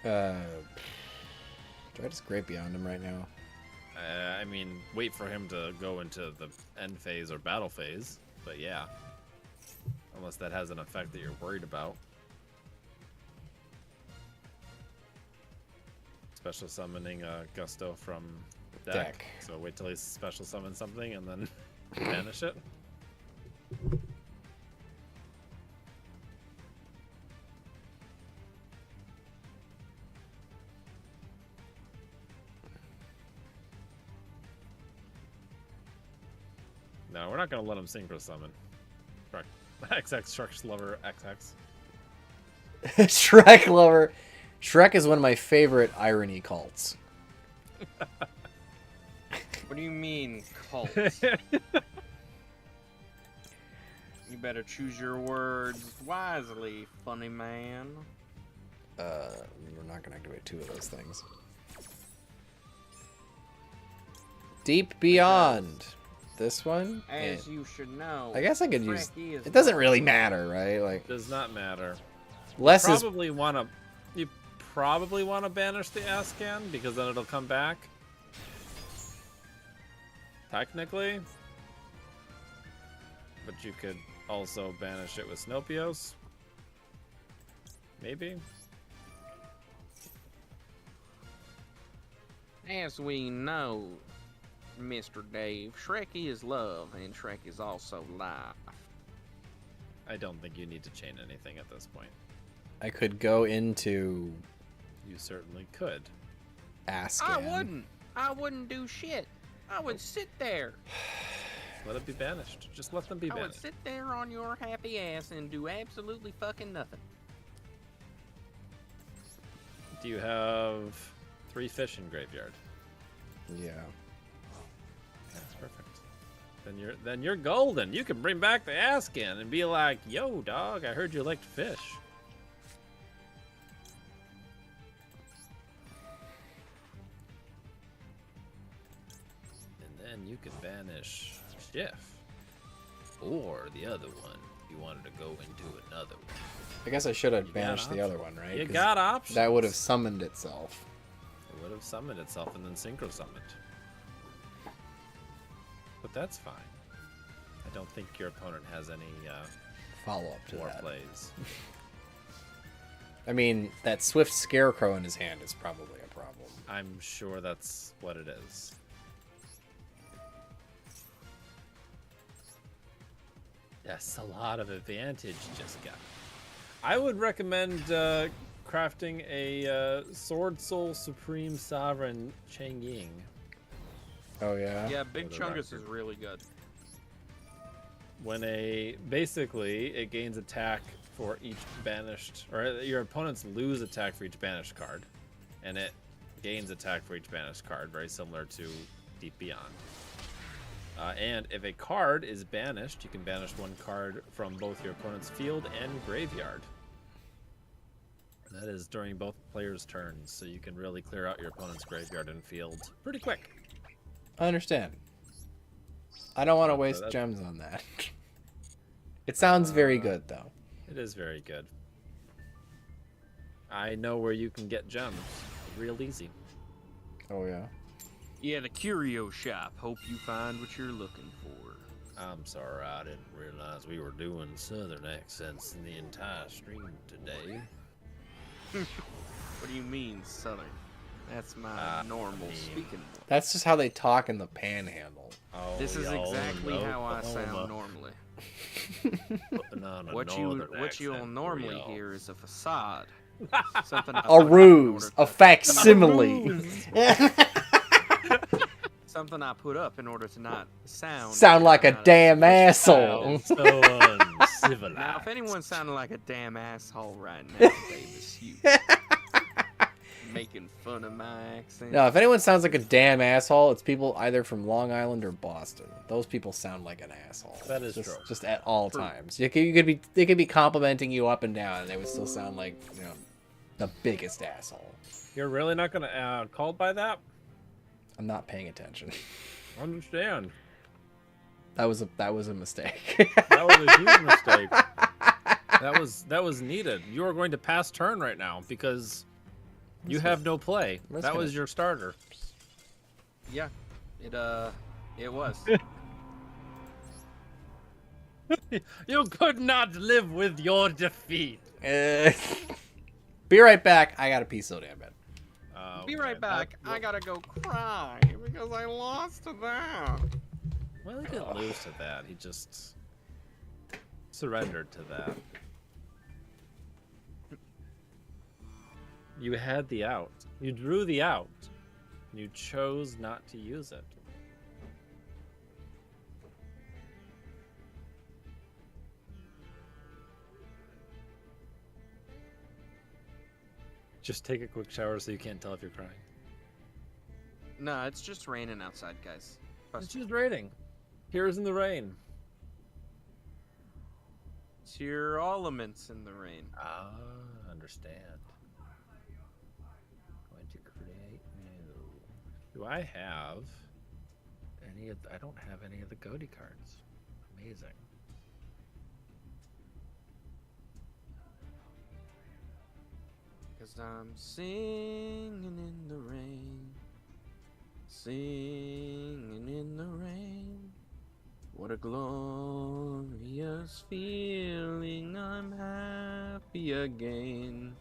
Okay. Do I just Great Beyond him right now? I mean, wait for him to go into the end phase or battle phase, but yeah. Unless that has an effect that you're worried about. Special summoning Gusto from deck. So wait till he special summons something and then banish it. No, we're not going to let him synchro summon. XX Shrek Lover XX. Shrek Lover. Shrek is one of my favorite irony cults. What do you mean, cult? You better choose your words wisely, funny man. We're not gonna activate two of those things. Deep Beyond. This one? As you should know. I guess I could use... Shrek is It doesn't really matter, right? Like, Does not matter. less is... You probably want to banish the Ascan because then it'll come back. Technically. But you could also banish it with Snopios. Maybe. As we know, Mr. Dave, Shrek is love, and Shrek is also life. I don't think you need to chain anything at this point. I could go into... You certainly could. Ascan. I wouldn't do shit. I would sit there. Let it be banished. Just let them be I would banished. sit there on your happy ass and do absolutely fucking nothing. Do you have 3 fish in graveyard? Yeah. That's perfect. Then you're golden. You can bring back the Ascan and be like, "Yo, dog, I heard you liked fish." And then you can banish Schiff, or the other one. If you wanted to go into another one. I guess I should have You got banished the options. other one, right? You 'Cause got options. that would have summoned itself. It would have summoned itself and then synchro summoned. But that's fine. I don't think your opponent has any Follow up to more that. plays. I mean, that Swift Scarecrow in his hand is probably a problem. I'm sure that's what it is. Yes, a lot of advantage just got. I would recommend crafting a Sword Soul Supreme Sovereign Chang Ying. Oh, yeah? Yeah, Big For the Chungus record. is really good. When basically it gains attack for each banished, or your opponents lose attack for each banished card, and it gains attack for each banished card, very similar to Deep Beyond. And if a card is banished, you can banish one card from both your opponent's field and graveyard. That is during both players' turns, so you can really clear out your opponent's graveyard and field pretty quick. I understand. I don't want to waste that's- gems on that. It sounds very good, though. It is very good. I know where you can get gems. Real easy. Oh, yeah? Yeah, the curio shop. Hope you find what you're looking for. I'm sorry, I didn't realize we were doing southern accents in the entire stream today. What do you mean, Southern? That's my normal speaking. That's just how they talk in the panhandle. Oh, This is y'all exactly in how I sound Oklahoma normally. putting on a What northern you'll accent for normally y'all. hear is a facade. Something I A put up in ruse. order- A facsimile. Something I put up in order to not sound. Sound like a not damn expressive. asshole. So uncivilized. Now, if anyone sounded like a damn asshole right now, Davis, you making fun of my accent. No, if anyone sounds like a damn asshole, it's people either from Long Island or Boston. Those people sound like an asshole. That is just, true. Just at all True. times. They could be complimenting you up and down, and they would still sound like, you know, the biggest asshole. You're really not going to called by that? I'm not paying attention. Understand. That was a mistake. That was a huge mistake. That was needed. You are going to pass turn right now because You have no play. That's That gonna- was your starter. Yeah, it was. You could not live with your defeat. Be right back. I got to pee so damn bad. Be right back. I gotta go cry because I lost to that. Well, he didn't lose to that. He just surrendered to that. You had the out. You drew the out. You chose not to use it. Just take a quick shower so you can't tell if you're crying. No, it's just raining outside, guys. It's just raining. Here's in the rain. It's your elements in the rain. Ah, understand. Going to create new. Do I have any of I don't have any of the Goaty cards. Amazing. Cause I'm singing in the rain. Singing in the rain. What a glorious feeling. I'm happy again.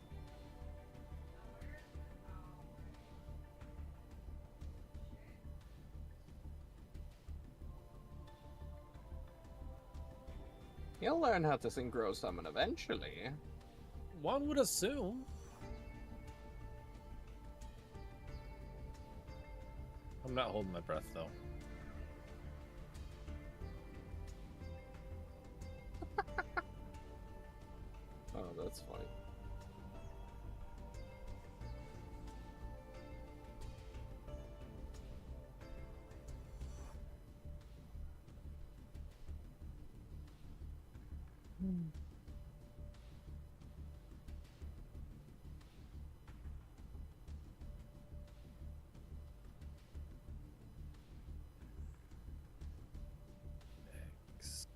You'll learn how to synchro summon eventually. One would assume. I'm not holding my breath though. Oh, that's funny. X.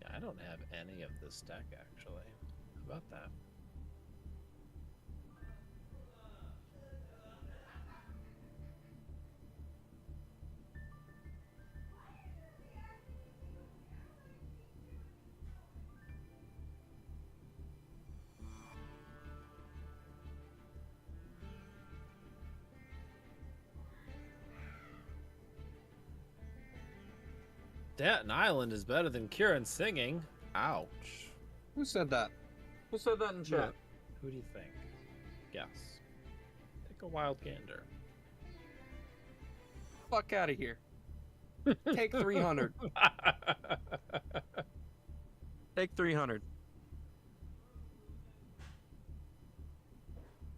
Yeah, I don't have any of this deck actually. How about that? Staten Island is better than Kieran singing. Ouch. Who said that? Who said that in chat? Who do you think? Guess. Take a wild gander. Fuck out of here. Take 300. Take 300.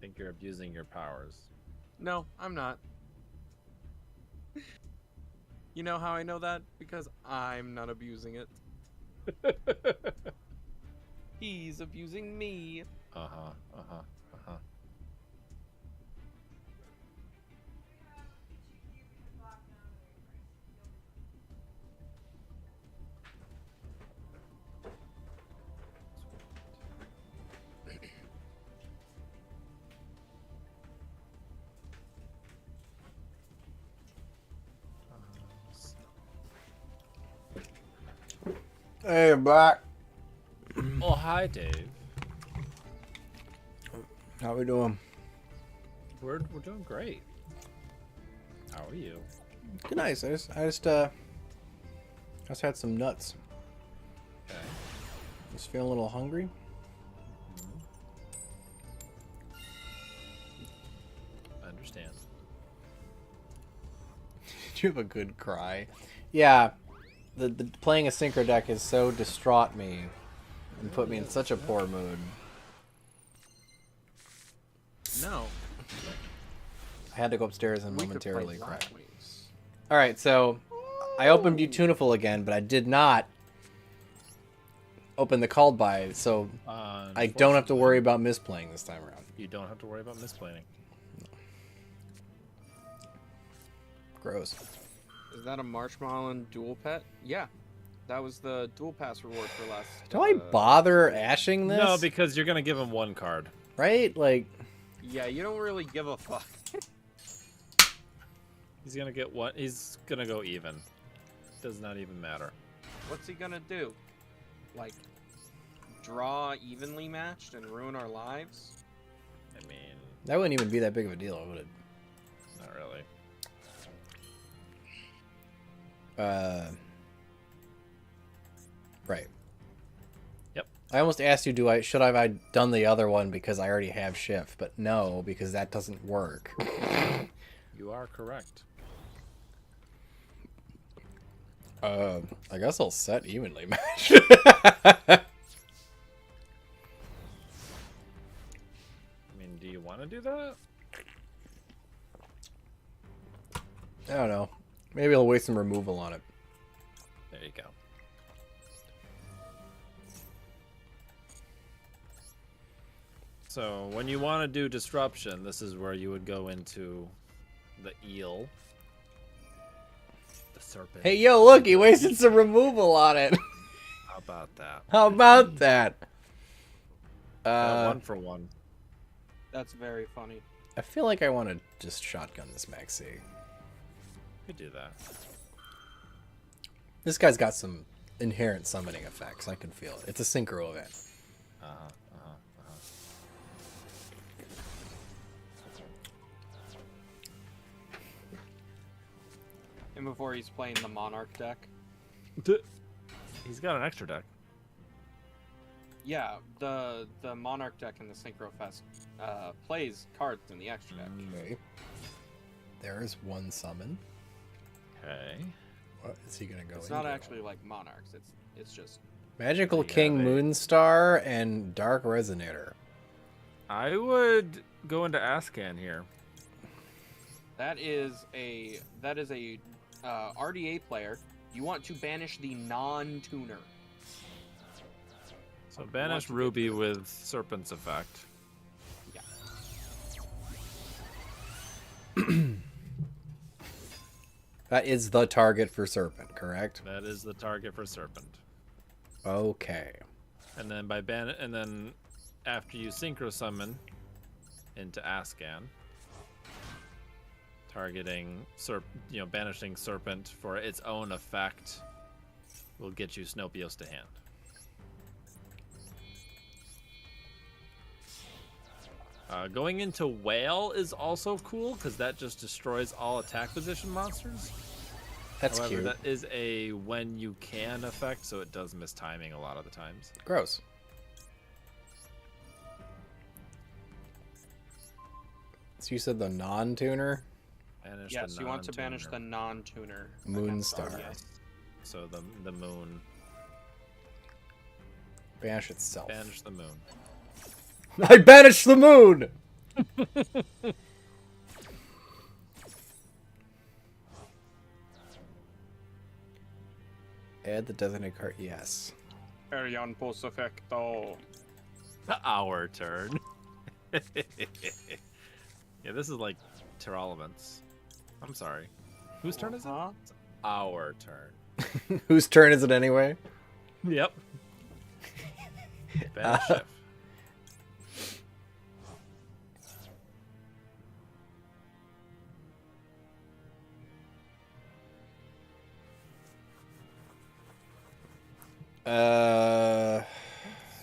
Think you're abusing your powers. No, I'm not. You know how I know that? Because I'm not abusing it. He's abusing me. Uh-huh, uh-huh, uh-huh. Hey, back. Oh, hi, Dave. How we doing? We're doing great. How are you? Good, nice. I just had some nuts. Okay. Just feeling a little hungry. I understand. Did you have a good cry? Yeah. The playing a synchro deck has so distraught me and put me in such a poor mood. No. I had to go upstairs and We could momentarily play cry. Wild Wings. Alright, so I opened Beautiful again, but I did not open the called by, so I don't have to worry about misplaying this time around. You don't have to worry about misplanning. Gross. Is that a Marshmallow Duel pet? Yeah. That was the dual pass reward for last. Do I bother ashing this? No, because you're gonna give him one card. Right? Like, Yeah, you don't really give a fuck. He's gonna get one. He's gonna go even. Does not even matter. What's he gonna do? Like, draw evenly matched and ruin our lives? I mean, that wouldn't even be that big of a deal, would it? not really. Right. Yep. I almost asked you, should I have done the other one because I already have shift, but no, because that doesn't work. You are correct. I guess I'll set evenly match. I mean, do you want to do that? I don't know. Maybe I'll waste some removal on it. There you go. So when you want to do disruption, this is where you would go into the eel, the serpent. Hey, yo, look, he wasted some removal on it. How about that? How about that? One for one. That's very funny. I feel like I want to just shotgun this Maxi. Could do that. This guy's got some inherent summoning effects. I can feel it. It's a synchro event. And before he's playing the Monarch deck. He's got an extra deck. Yeah, the Monarch deck in the Synchro Fest plays cards in the extra deck. Okay. There is one summon. Okay. What is he gonna go It's into? not actually like Monarchs. It's just Magical Yeah, King they- Moonstar and Dark Resonator. I would go into Ascan here. that is a RDA player. You want to banish the non-tuner. So banish Ruby with Serpent's effect. Yeah. That is the target for Serpent, correct? That is the target for Serpent. Okay. And then and then after you synchro summon into Ascan, targeting banishing Serpent for its own effect will get you Snopios to hand. Going into Whale is also cool because that just destroys all attack position monsters. That's However, cute. that is a when you can effect, so it does miss timing a lot of the times. Gross. So you said the non-tuner? Banish Yes, the you want to banish the non-tuner. non-tuner. Moonstar. Yes. So the moon. Banish itself. Banish the moon. I banished the moon! Add the designated card. Yes. Arion post effecto. Our turn. Yeah, this is like Terralements. I'm sorry. Whose turn is it? Huh? It's our turn. Whose turn is it anyway? Yep. Banish shift.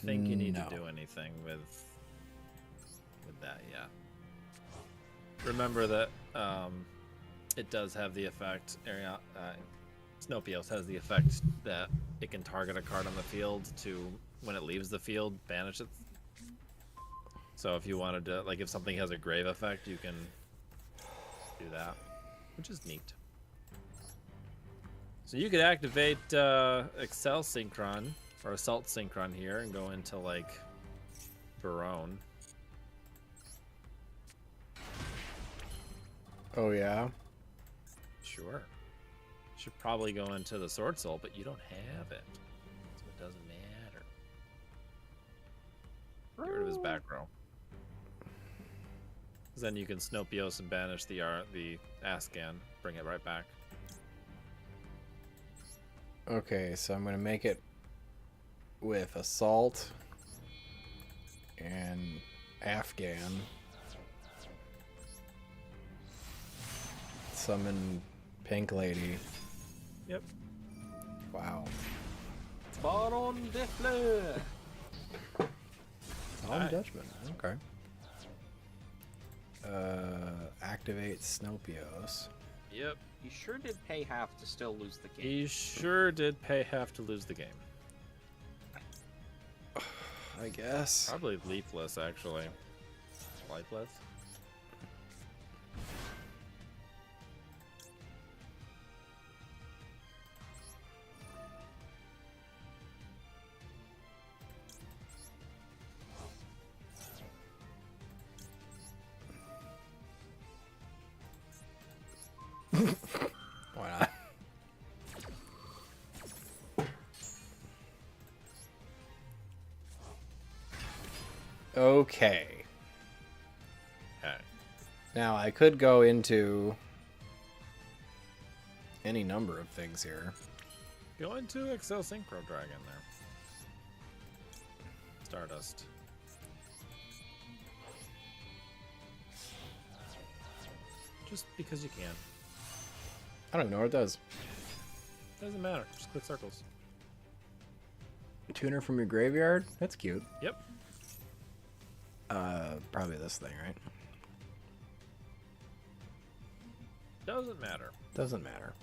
Think you need no. to do anything with that, yeah. Remember that it does have the effect. Snopios has the effect that it can target a card on the field to, when it leaves the field, banish it. So if you wanted to, like, if something has a grave effect, you can do that, which is neat. So you could activate Excel Synchron or Assault Synchron here and go into like Barone. Oh, yeah? Sure. Should probably go into the Sword Soul, but you don't have it. So it doesn't matter. Get rid of his back row. 'Cause then you can Snopios and banish the Ascan, bring it right back. Okay, so I'm gonna make it with Assault and Afghan. Summon Pink Lady. Yep. Wow. Baron de Fleur. Solemn Judgment. Okay. Activate Snopios. Yep. He sure did pay half to still lose the game. He sure did pay half to lose the game. I guess. Probably leafless, actually. Lifeless. Why not? Okay. Okay. Now I could go into any number of things here. Go into Excel Synchro Dragon there. Stardust. Just because you can. I don't even know what it does. Doesn't matter. Just click circles. Tuner from your graveyard? That's cute. Yep. Probably this thing, right? Doesn't matter. Doesn't matter.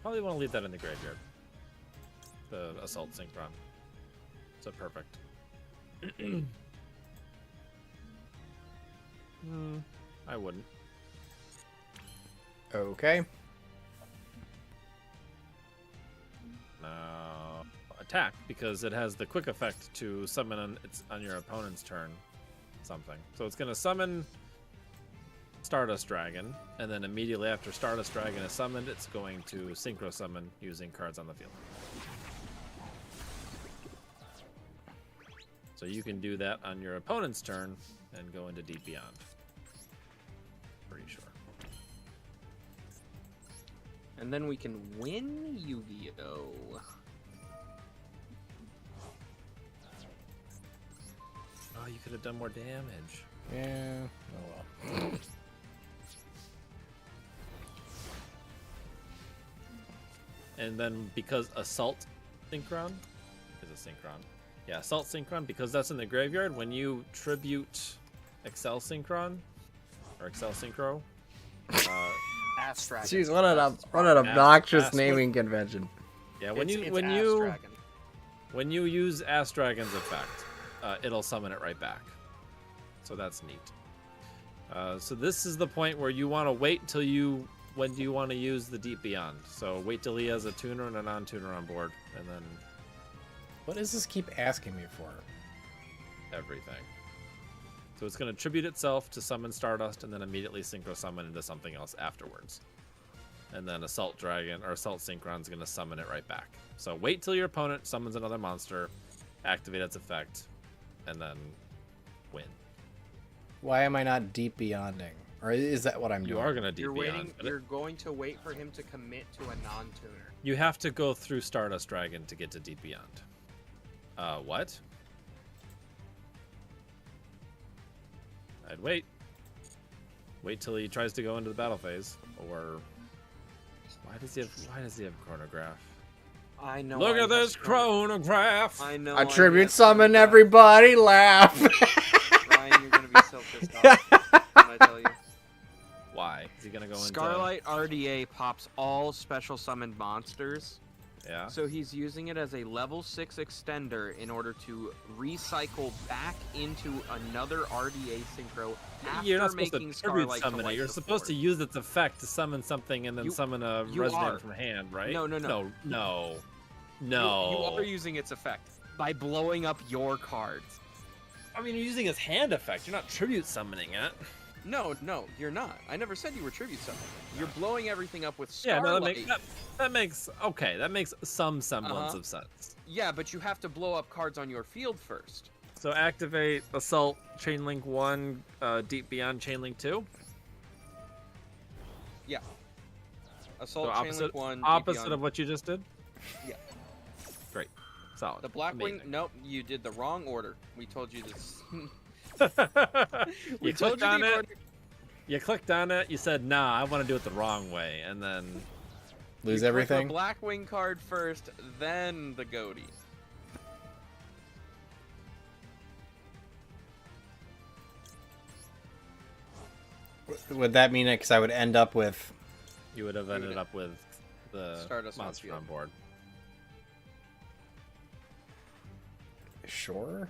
Probably want to leave that in the graveyard. The Assault Synchron. So perfect. I wouldn't. Okay. Now attack, because it has the quick effect to summon on your opponent's turn something. So it's going to summon Stardust Dragon, and then immediately after Stardust Dragon is summoned, it's going to Synchro Summon using cards on the field. So you can do that on your opponent's turn and go into Deep Beyond. Pretty sure. And then we can win Yu-Gi-Oh! Oh, you could have done more damage. Yeah. Oh well. And then because Assault Synchron is a Synchron. Yeah, Assault Synchron, because that's in the graveyard, when you tribute Excel Synchron, or Excel Synchro, Ass-Dragon. Jeez, what an obnoxious Ass- naming convention. yeah, It's Ass-Dragon. when you use Ass Dragon's effect, it'll summon it right back. So that's neat. So this is the point where you want to wait till when do you want to use the Deep Beyond? So wait till he has a tuner and a non-tuner on board, and then What does this keep asking me for? everything. So it's going to tribute itself to summon Stardust, and then immediately Synchro Summon into something else afterwards. And then Assault Dragon or Assault Synchron is going to summon it right back. So wait till your opponent summons another monster, activate its effect, and then win. Why am I not deep beyonding? Or is that what I'm doing? You are going to Deep You're Beyond. waiting. but You're going to wait for him to commit to a non-tuner. You have to go through Stardust Dragon to get to Deep Beyond. What? I'd wait. Wait till he tries to go into the battle phase, or why does he have chronograph? I know. Look I at this have- chronograph. I know. Attribute have summon chronograph. everybody, laugh. Ryan, you're gonna be so pissed off when I tell you. Why is he gonna go into? Scarlight RDA pops all special summoned monsters. Yeah. So he's using it as a level 6 extender in order to recycle back into another RDA synchro after You're not supposed making to tribute Scarlight summon it. collect You're the supposed to board. use its effect to summon something and then You- summon a you resident are. from hand, right? No. No. You are using its effect by blowing up your cards. I mean, you're using his hand effect. You're not tribute summoning it. No, you're not. I never said you were tribute summoning. You're blowing everything up with Yeah, Scarlight. no, that makes okay. That makes some semblance Uh-huh. of sense. Yeah, but you have to blow up cards on your field first. So activate Assault Chainlink 1, Deep Beyond Chainlink 2. Yeah. Assault So chain link 1. opposite DP of what you just did. Yeah. Great. Solid. The Blackwing. Amazing. Nope, you did the wrong order. We told you this. You clicked on it. You clicked on it. You said, "Nah, I want to do it the wrong way," and then Lose You click everything. The Blackwing card first, then the Goatee. Would that mean it? Because I would end up with. you would have ended up with the Stardust on monster field. on board. Sure.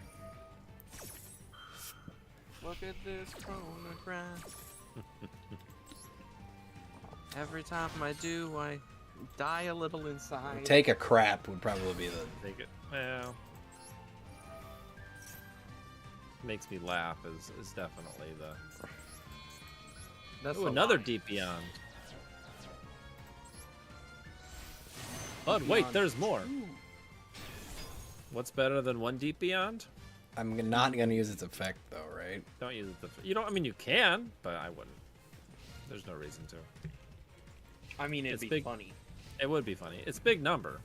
Look at this chronograph. Every time I do, I die a little inside. Take a crap would probably be the. Take it. Well, makes me laugh is definitely the. That's Ooh, a another lie. Deep Beyond. But Deep wait, Beyond there's more. 2. What's better than one Deep Beyond? I'm not gonna use its effect though, right? Don't use it. You don't. I mean, you can, but I wouldn't. There's no reason to. I mean, it'd It's be big. funny. It would be funny. It's big number.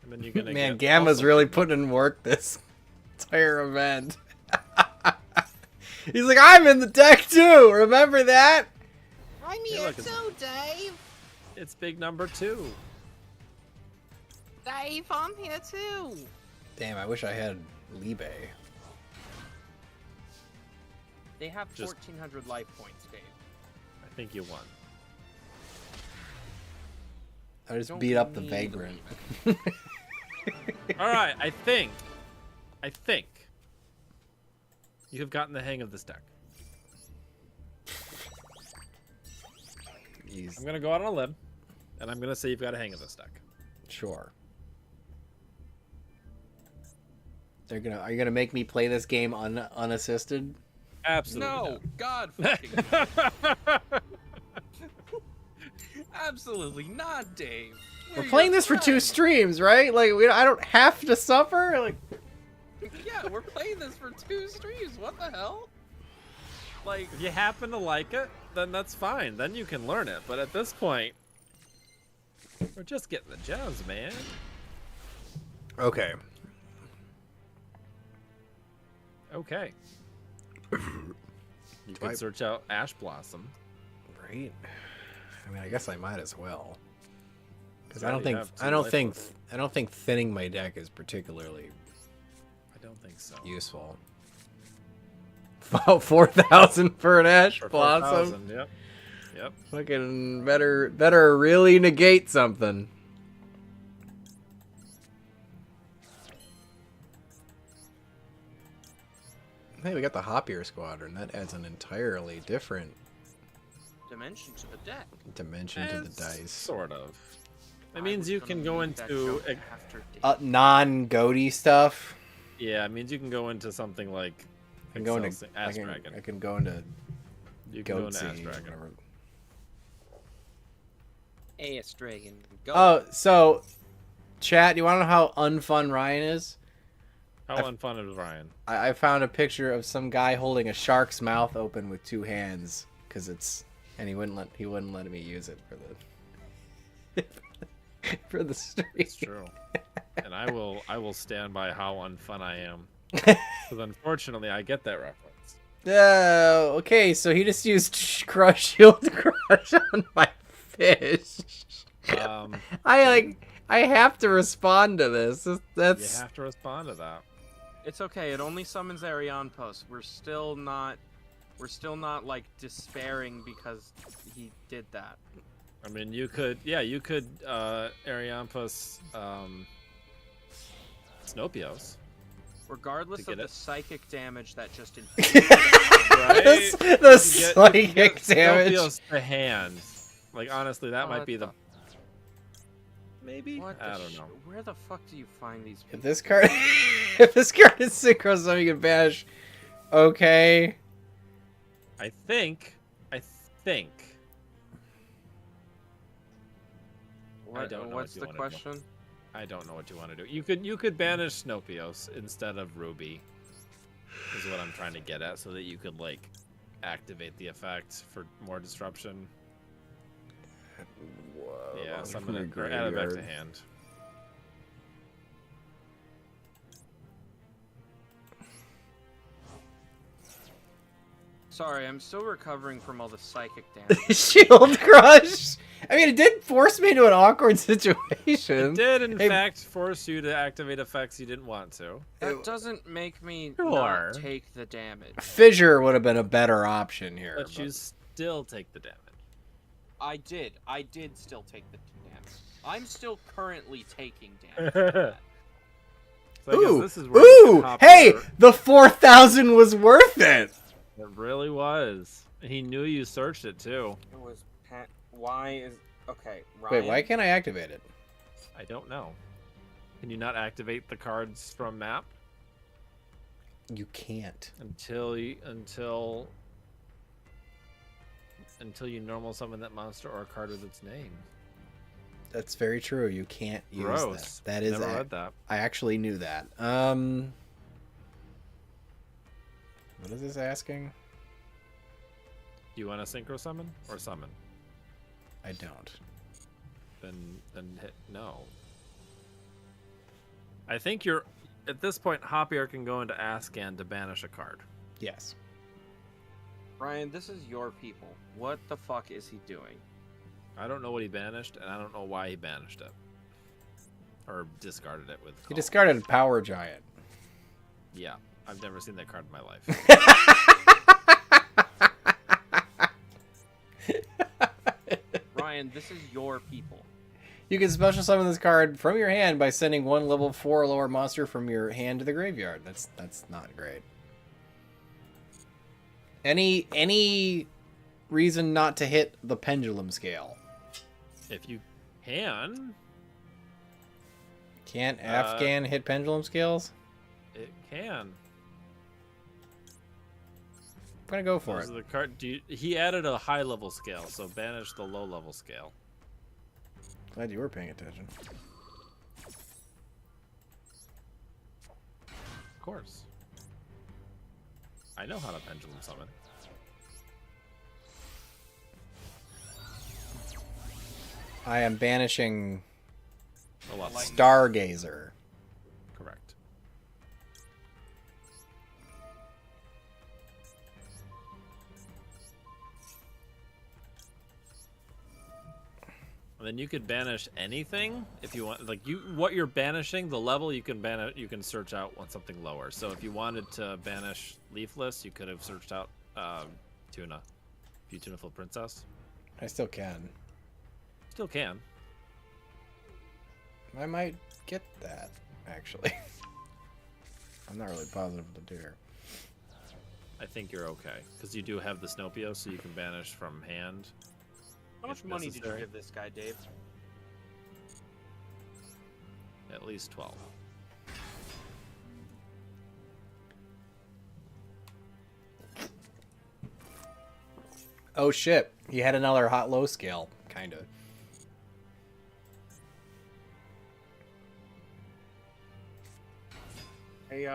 And then you're gonna Man, get Gamma's also really big putting in work this entire event. He's like, I'm in the deck too. Remember that? I'm Hey, here look, it's- too, Dave. It's big number 2. Dave, I'm here too. Damn, I wish I had Libe. They have Just- 1,400 life points, Dave. I think you won. I just Don't beat up the need Vagrant. All right, I think you have gotten the hang of this deck. He's I'm gonna go out on a limb, and I'm gonna say you've got a hang of this deck. sure. Are you gonna make me play this game unassisted? Absolutely. No, God fucking. Absolutely not, Dave. We're playing this for 2 streams, right? Like, I don't have to suffer. Like, Yeah, we're playing this for 2 streams. What the hell? Like, If you happen to like it, then that's fine. Then you can learn it. But at this point, we're just getting the gems, man. okay. Okay. You can I- search out Ash Blossom. Right. I mean, I guess I might as well. Because You I don't already think have 2 I don't think thinning my deck is particularly I don't think so. useful. 4,000 for an Ash For Blossom. 4,000, Yep. Yep. Fucking better really negate something. Hey, we got the Hoppier Squadron. That adds an entirely different dimension to the deck. dimension to the dice. Sort of. It I means was you gonna can go make that into joke after Dave. Non-goaty stuff. yeah. It means you can go into something like I can go into Excel Ash I Dragon. can go into You can go into Goatsy. Ash Dragon. whatever. Ass Dragon. Go. Oh, so chat, you want to know how unfun Ryan is? How unfun is Ryan? I found a picture of some guy holding a shark's mouth open with 2 hands because and he wouldn't let me use it for the for the stream. It's true. And I will stand by how unfun I am. Because unfortunately, I get that reference. Okay, so he just used Crush Shield Crush on my fish. I have to respond to this. You That's have to respond to that. It's okay. It only summons Arion Post. We're still not like despairing because he did that. I mean, you could Ariampus Snopios. Regardless To of get the it. psychic damage that just Right? the psychic damage. Snopios to hand. Like, honestly, that might What be the... the- Maybe? What I the don't know. Where the fuck do you find these people? If this card, if this card is synchro, so you can bash. Okay. I think... What, don't know what's what the you wanna do. question? I don't know what you want to do. You could banish Snopios instead of Ruby. Is what I'm trying to get at, so that you could, like, activate the effect for more disruption. Whoa, Yeah, summon it or add it back to hand. Sorry, I'm still recovering from all the psychic damage. Shield Crush! I mean, it did force me into an awkward situation. It did, in Hey, fact, force you to activate effects you didn't want to. That doesn't make me Sure. not take the damage. Fissure would have been a better option here. But you still take the damage. I did still take the damage. I'm still currently taking damage. So I guess Ooh! this is where you can Ooh! hop Hey! over. The 4,000 was worth it! It really was. He knew you searched it too. It was why is okay? Ryan, Wait, why can't I activate it? I don't know. Can you not activate the cards from map You can't. until you normal summon that monster or a card with its name? That's very true. You can't use Gross. that. That is. Never read that. I actually knew that. What is this asking? Do you want to synchro summon or summon? I don't. Then hit no. I think you're at this point. Hopier can go into Ascan to banish a card. Yes. Ryan, this is your people. What the fuck is he doing? I don't know what he banished, and I don't know why he banished it or discarded it with. He Call. discarded Power Giant. Yeah, I've never seen that card in my life. Ryan, this is your people. You can special summon this card from your hand by sending one level 4 or lower monster from your hand to the graveyard. That's not great. Any reason not to hit the pendulum scale? If you can, Can't Afghan hit pendulum scales? it can. I'm gonna go for Those it. are the card. He added a high level scale, so banish the low level scale. Glad you were paying attention. Of course. I know how to pendulum summon. I am banishing A lot. Stargazer. Correct. And then you could banish anything if you want. Like what you're banishing, the level you can banish. You can search out on something lower. So if you wanted to banish Leafless, you could have searched out Tuna. Beautiful Princess. I still can. Still can. I might get that, actually. I'm not really positive what to do here. I think you're okay because you do have the Snopio, so you can banish from hand. How much if money did you necessary. give this guy, Dave? At least 12. Oh shit, he had another hot-low scale, kinda. Hey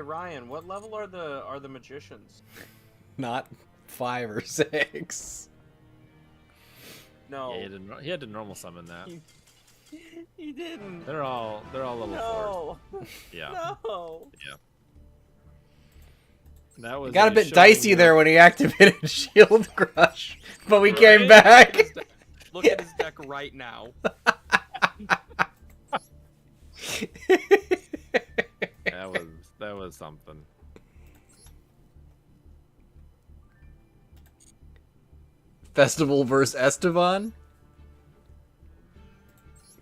Ryan, what level are the magicians? Not 5 or 6. No, Yeah, he had to normal summon that. he didn't. They're all level 4. No, Yeah. no. That was. It got a bit showing dicey your- there when he activated Shield Crush, but we came Right? back. Look at his deck right now. That was something. Festival vs. Estevan.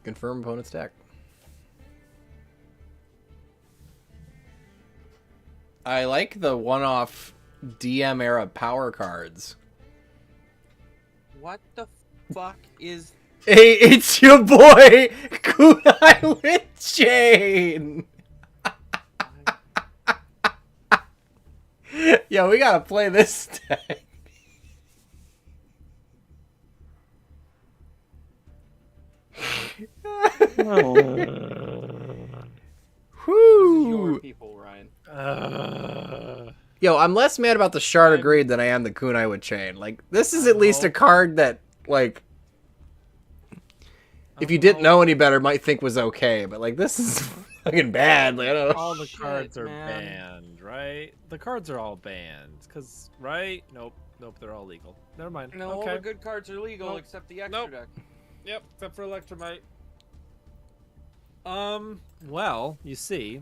Confirm opponent's deck. I like the one-off DM era power cards. What the fuck is? Hey, it's your boy, Kunai with Chain. Yo, we gotta play this deck. Your Whoo! people, Ryan. Yo, I'm less mad about the Shard of Greed than I am the Kunai with Chain. Like, this is at least a card that, like, if you didn't know any better, might think was okay. But, like, this is fucking bad. Like, I don't know. All the Shit, cards are man. banned, right? The cards are all banned, cause right? Nope, they're all legal. Never mind. No, all okay. the good cards are legal Nope. except the extra Nope. deck. Yep, except for Electromite. Well, you see,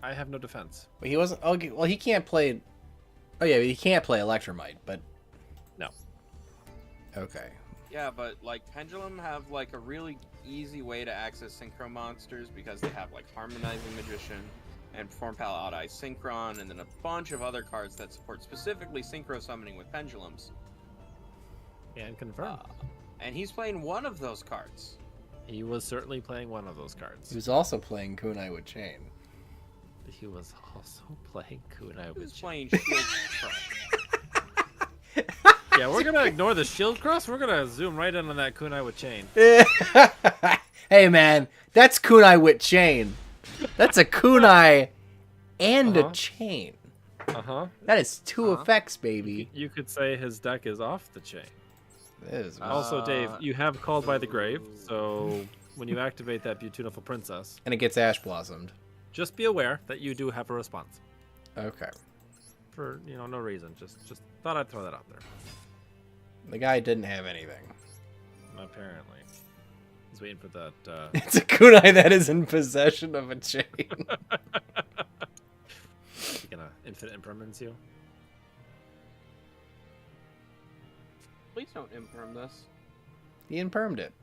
I have no defense. But he wasn't. Okay, well, he can't play. Oh, yeah, he can't play Electromite, but. No. Okay. Yeah, but like Pendulum have like a really easy way to access Synchro monsters because they have like Harmonizing Magician and Form Pal Odd-Eye Synchron, and then a bunch of other cards that support specifically Synchro summoning with Pendulums. And confirm. And he's playing one of those cards. He was certainly playing one of those He cards. was also playing Kunai with Chain. He was also playing Kunai He with was Chain. playing Shield Crush. Yeah, we're gonna ignore the shield cross. We're gonna zoom right in on that Kunai with Chain. Hey, man, that's Kunai with Chain. That's a Kunai and a Chain. Uh-huh. That is two effects, baby. You could say his deck is off the chain. It is. Also, Dave, you have Called by the Grave, so when you activate that Beautiful Princess, And it gets Ash Blossomed. just be aware that you do have a response. Okay. For, no reason. Just thought I'd throw that out there. The guy didn't have anything. Apparently. He's waiting for that, It's a Kunai that is in possession of a chain. he gonna infinite impermanence you? Please don't imperm this. He impermed it.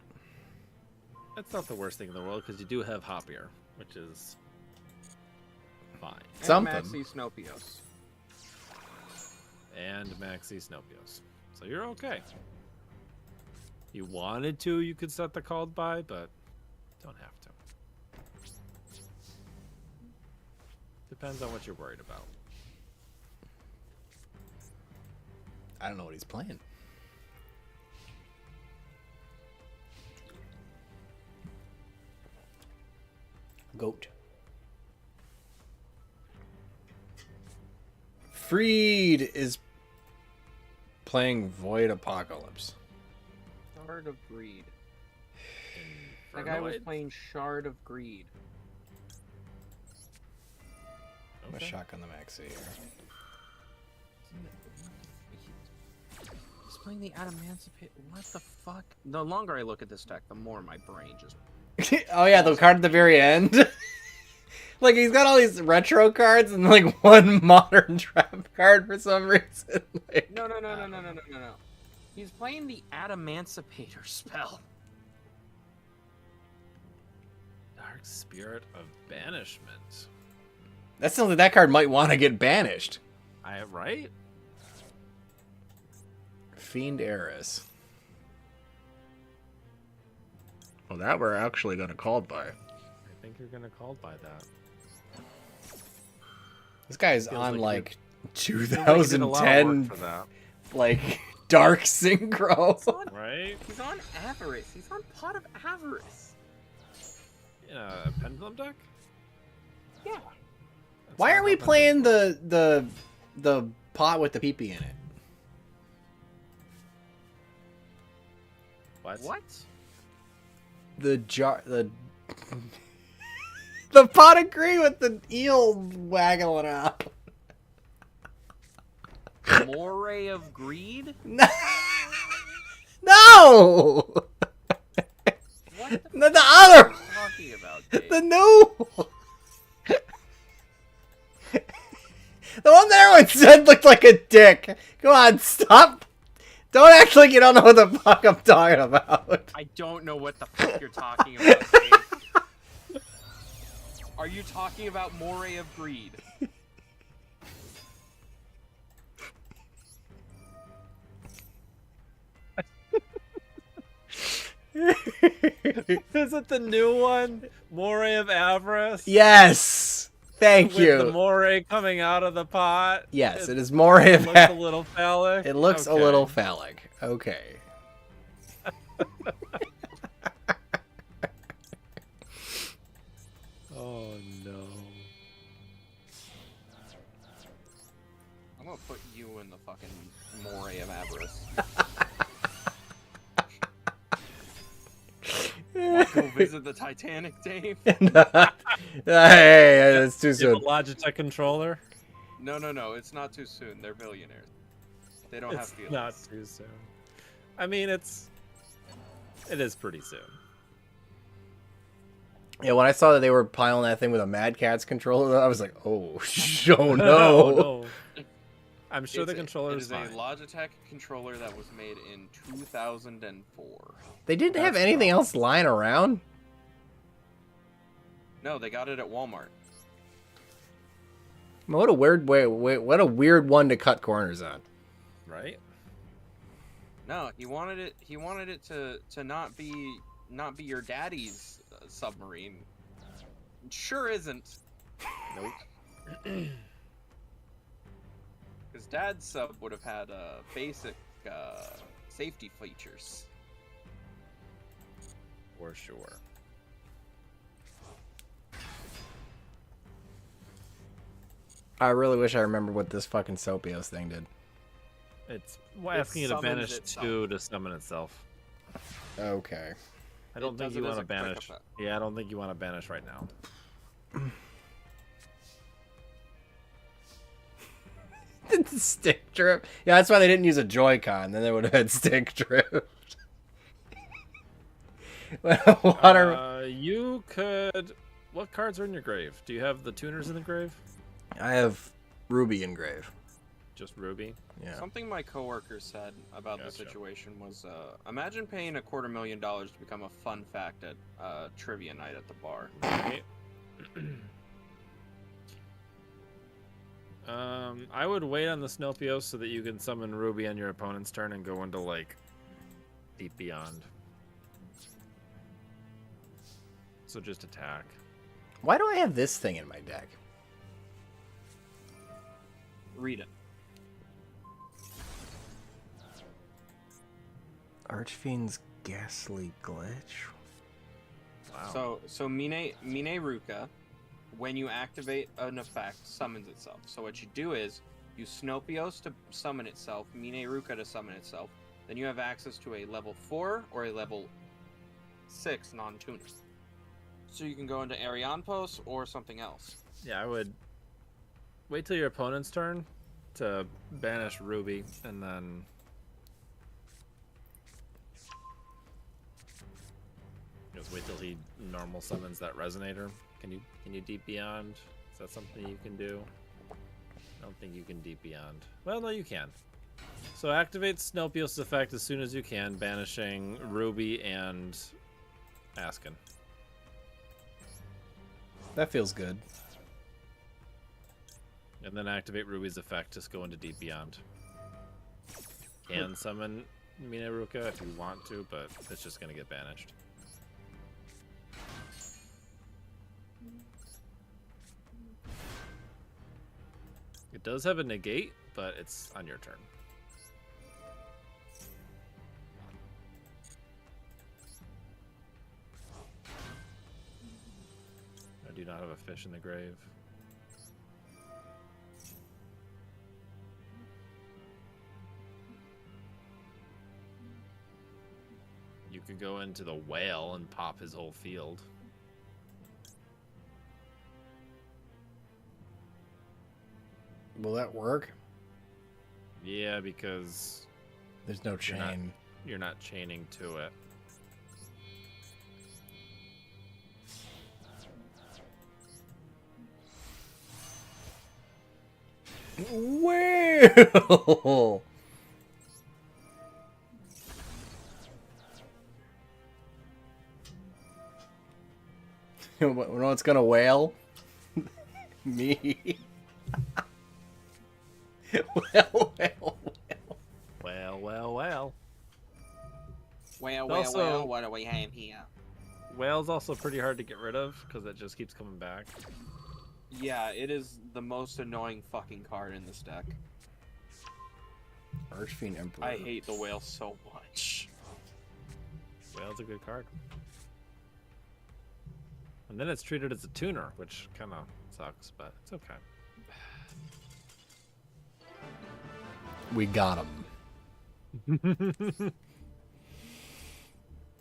That's not the worst thing in the world, because you do have Hopier, which is fine. Something. And Maxi Snopios. And Maxi Snopios. So you're okay. You wanted to, you could set the Called by, but don't have to. Depends on what you're worried about. I don't know what he's playing. Goat. Freed is playing Void Apocalypse. Shard of Greed. That guy was Infernoid? playing Shard of Greed. I'm gonna shotgun the maxi here. He's playing the Adamantipator. What the fuck? The longer I look at this deck, the more my brain just. Oh yeah, the card at the very end. Like he's got all these retro cards and like one modern trap card for some reason. Like, No. He's playing the Adamantipator spell. Dark Spirit of Banishment. that's something that card might want to get banished. Right? Fiend Heiress. Well, that we're actually gonna called by. I think you're gonna Called by that. This guy's Feels on like like Feels like you did a lot of work 2010 for that, like dark synchro. right? He's on Avarice. He's on Pot of Avarice. In a Pendulum deck? Yeah. That's Why not are we how Pendulum playing works. the pot with the peepee in it? What? The jar the the pot agree with the eel waggling out. Moray of Greed? No. What the No, the fuck other are you talking about, Dave? the new the one that everyone said looked like a dick. Come on, stop. Don't act like you don't know what the fuck I'm talking about. I don't know what the fuck you're talking about, Dave. Are you talking about Moray of Greed? Is it the new one? Moray of Avarice? Yes. Thank With you. the moray coming out of the pot? Yes, it is more of looks a little phallic. It looks a Okay. little phallic. Okay. Oh no. in the fucking moray of avarice. Go visit the Titanic, Dave? Hey, it's too You have soon. a Logitech controller? No, it's not too soon. They're billionaires. They don't have It's feelings. not too soon. I mean, it is pretty soon. Yeah, when I saw that they were piling that thing with a Mad Catz controller, I was like, oh, oh no. Oh, no. I'm sure the controller It is is fine. a Logitech controller that was made in 2004. They didn't have That's anything wrong. else lying around? No, they got it at Walmart. What a weird what a weird one to cut corners on. Right? No, he wanted it. He wanted it to not be your daddy's submarine. It sure isn't. Nope. His dad's sub would have had basic safety features. For sure. I really wish I remember what this fucking Sopios thing did. It's asking you to summons banish itself. 2 to summon itself. Okay. I don't It think does you it as want to a quick banish. effect. Yeah, I don't think you want to banish right now. Stick drift. Yeah, that's why they didn't use a Joy-Con. Then they would have had stick drift. Water. You could. What cards are in your grave? Do you have the tuners in the grave? I have Ruby engraved. Just Ruby. Yeah. Something my coworker said about the Gotcha. situation was, imagine paying $250,000 to become a fun fact at trivia night at the bar. Right. I would wait on the Snopios so that you can summon Ruby on your opponent's turn and go into like Deep Beyond. So just attack. Why do I have this thing in my deck? Read it. Archfiend's Ghastly Glitch? Wow. So Mine Ruka, when you activate an effect, summons itself. So what you do is you Snopios to summon itself, Mine Ruka to summon itself. Then you have access to a level 4 or a level 6 non-tuner. So you can go into Arianpos or something else. Yeah, I would wait till your opponent's turn to banish Ruby, and then just wait till he normal summons that Resonator. Can you Deep Beyond? Is that something you can do? I don't think you can Deep Beyond. Well, no, you can. So activate Snopios' effect as soon as you can, banishing Ruby and Askin. That feels good. And then activate Ruby's effect, just go into Deep Beyond. Can summon Mine Ruka if you want to, but it's just going to get banished. It does have a negate, but it's on your turn. I do not have a fish in the grave. You could go into the whale and pop his whole field. Will that work? Yeah, because There's no You're not- chain. you're not chaining to it. Well. You know what's gonna wail? Me. well. Well, well, well. Well, Also- what do we have here? Whale's also pretty hard to get rid of because it just keeps coming back. Yeah, it is the most annoying fucking card in this deck. Archfiend Emperor. I hate the whale so much. Whale's a good card. And then it's treated as a tuner, which kind of sucks, but it's okay. We got him.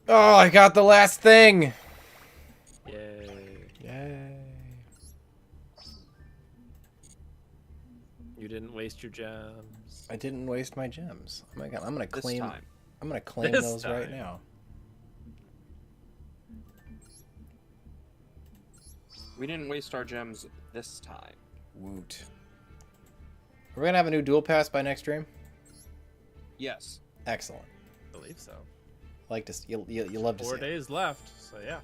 Oh, I got the last thing. Yay. Yay. You didn't waste your gems. I didn't waste my gems. Oh my god, I'm gonna This claim. time. I'm gonna claim This those right time. now. We didn't waste our gems this time. Woot. We're gonna have a new duel pass by next stream. Yes. Excellent. I believe so. Like to you love to 4 see it. days left, so yeah.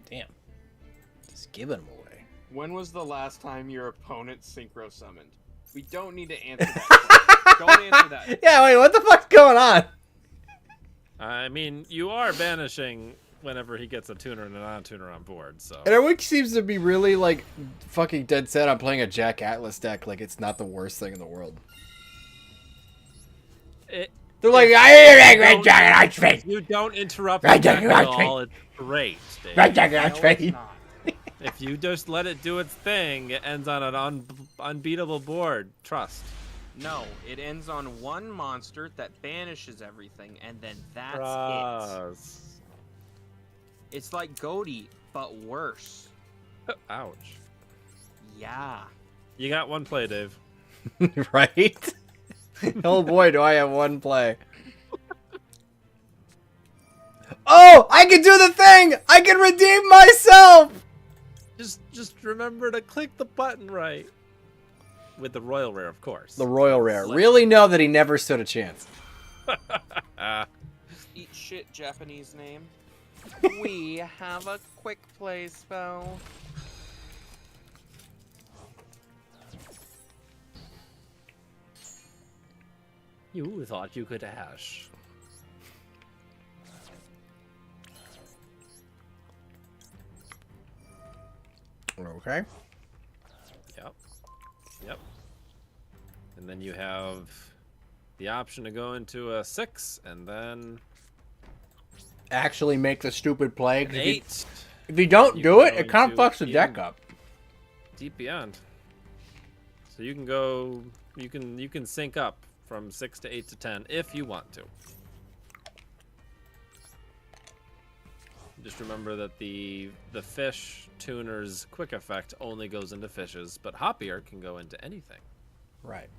Damn. Just giving them away. When was the last time your opponent synchro summoned? We don't need to answer that. Don't answer that. Yeah, wait, what the fuck's going on? I mean, you are banishing whenever he gets a tuner and a non-tuner on board, so. And everyone seems to be really like fucking dead set on playing a Jack Atlas deck like it's not the worst thing in the world. They're like, You don't interrupt Right, the deck right, at all. It's great, Dave. No, it's not. If you just let it do its thing, it ends on an unbeatable board. Trust. No, it ends on one monster that banishes everything, and then that's it. Trust. It's like Goaty, but worse. Ouch. Yeah. You got one play, Dave. Right? Oh boy, do I have one play. Oh, I can do the thing! I can redeem myself! Just remember to click the button right. With the royal rare, of course. The Royal Rare. Really know that he never stood a chance. Eat shit, Japanese name. We have a quick play spell. You thought you could hash. Okay. Yep. And then you have the option to go into a 6, and then Actually make the stupid play. 'Cause 8. If you don't You do can it, go it kind of into fucks the deck even- up. Deep Beyond. So you can go, you can sync up from 6 to 8 to 10 if you want to. Just remember that the fish tuner's quick effect only goes into fishes, but Hoppier can go into anything. Right.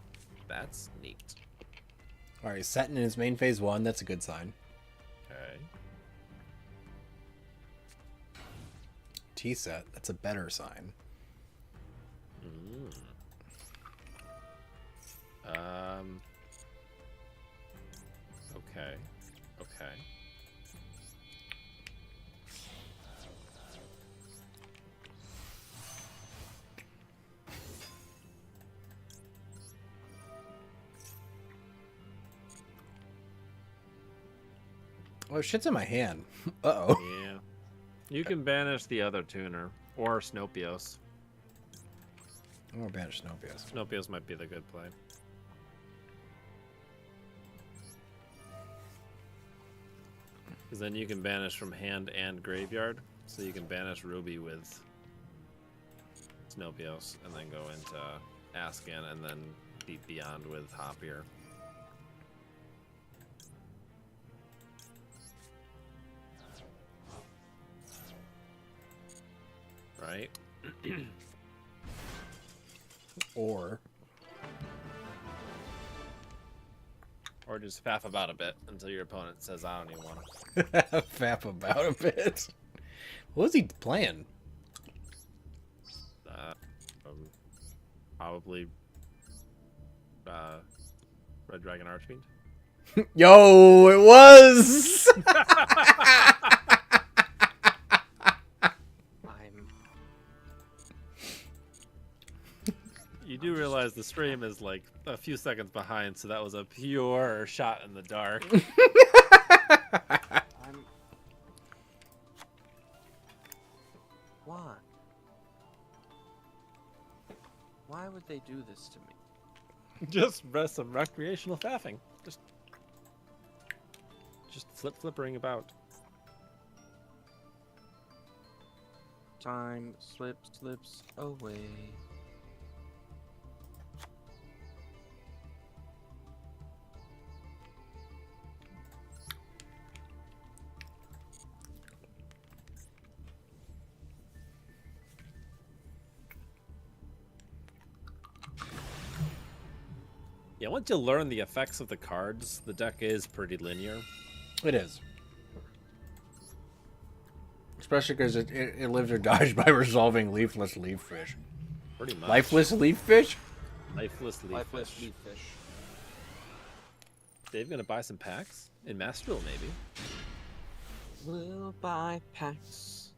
That's neat. Alright, setting in his main phase 1, that's a good sign. Okay. T-set, that's a better sign. Okay. Okay. Oh, shit's in my hand. Uh-oh. Yeah. You can banish the other tuner or Snopios. I'm gonna banish Snopios. Snopios might be the good play. Because then you can banish from hand and graveyard. So you can banish Ruby with Snopios and then go into Askin and then Deep Beyond with Hoppier. Right? Or just faff about a bit until your opponent says, I don't even want to. fap about a bit. What was he playing? Probably Red Dragon Archfiend. Yo, it was! You do realize the stream is like a few seconds behind, so that was a pure shot in the dark. Why? Why would they do this to me? Just rest some recreational faffing. Just flippering about. Time slips away. Yeah, once you learn the effects of the cards, the deck is pretty linear. It is. Especially because it lives or dies by resolving leafless leaf fish. Pretty much. Lifeless leaf fish? Lifeless leaf Lifeless fish. leaf fish. Dave gonna buy some packs? In Master Duel, maybe. We'll buy packs.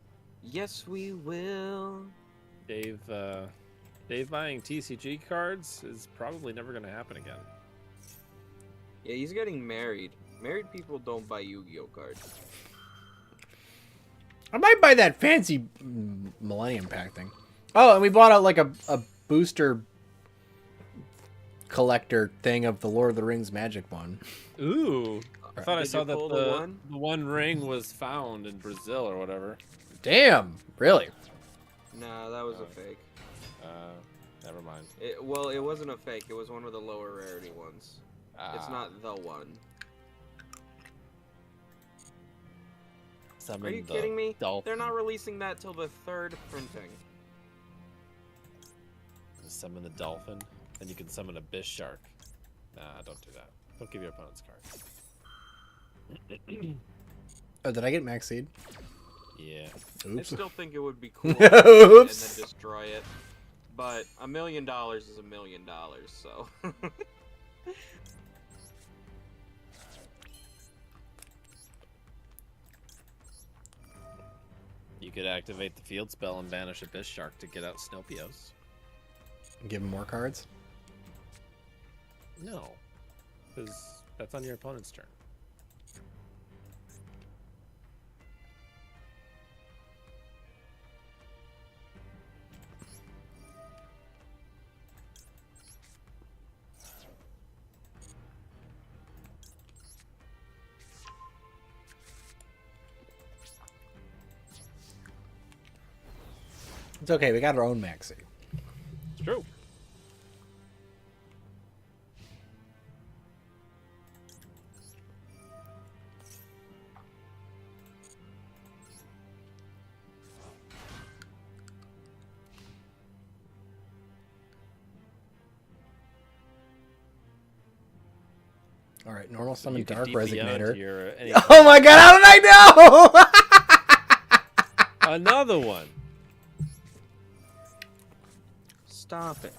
Yes, we will. Dave buying TCG cards is probably never gonna happen again. Yeah, he's getting married. Married people don't buy Yu-Gi-Oh cards. I might buy that fancy Millennium Pack thing. Oh, and we bought out like a booster collector thing of the Lord of the Rings magic one. Ooh. I thought I Did saw you that pull the one ring was found in Brazil or whatever. Damn, really? Nah, that was a fake. Never mind. Well, it wasn't a fake. It was one of the lower rarity ones. It's not the one. Are you kidding me? Dolphin. They're not releasing that till the 3rd printing. Summon the dolphin, and you can summon a Bish shark. Nah, don't do that. Don't give your opponent's cards. Oh, did I get Max Seed? Yeah. I Oops. still think it would be cool to and then Oops. destroy it. But $1 million is $1 million, so. You could activate the field spell and banish a Bish shark to get out Snopios. Give him more cards? No. Because that's on your opponent's turn. It's okay, we got our own Max Seed. It's true. All right, normal summon You could Dark deep beyond Resignator. your- any- Oh my god, how did I know? Another one. Stop it.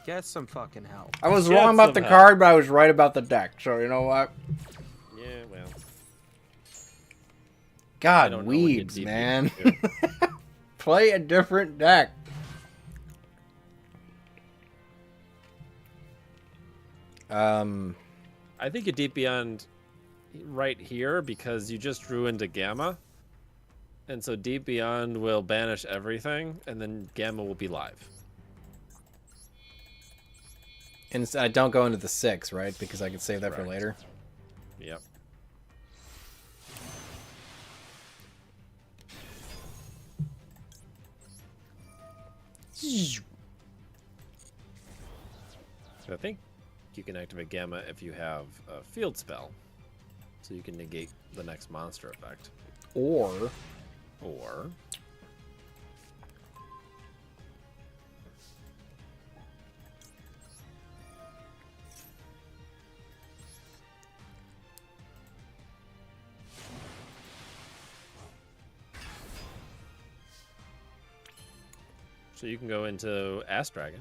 Get some fucking help. I was Get wrong about the some card, but I was right about the deck. So you know what? Yeah, well. I God, don't know when you weebs, deep man. into it. Play a different deck. I think you deep beyond right here because you just ruined a Gamma. And so deep beyond will banish everything, and then Gamma will be live. And I don't go into the 6, right? Because I can save that for Correct. later. Yep. So I think you can activate Gamma if you have a field spell. So you can negate the next monster effect. Or Or so you can go into Ass Dragon.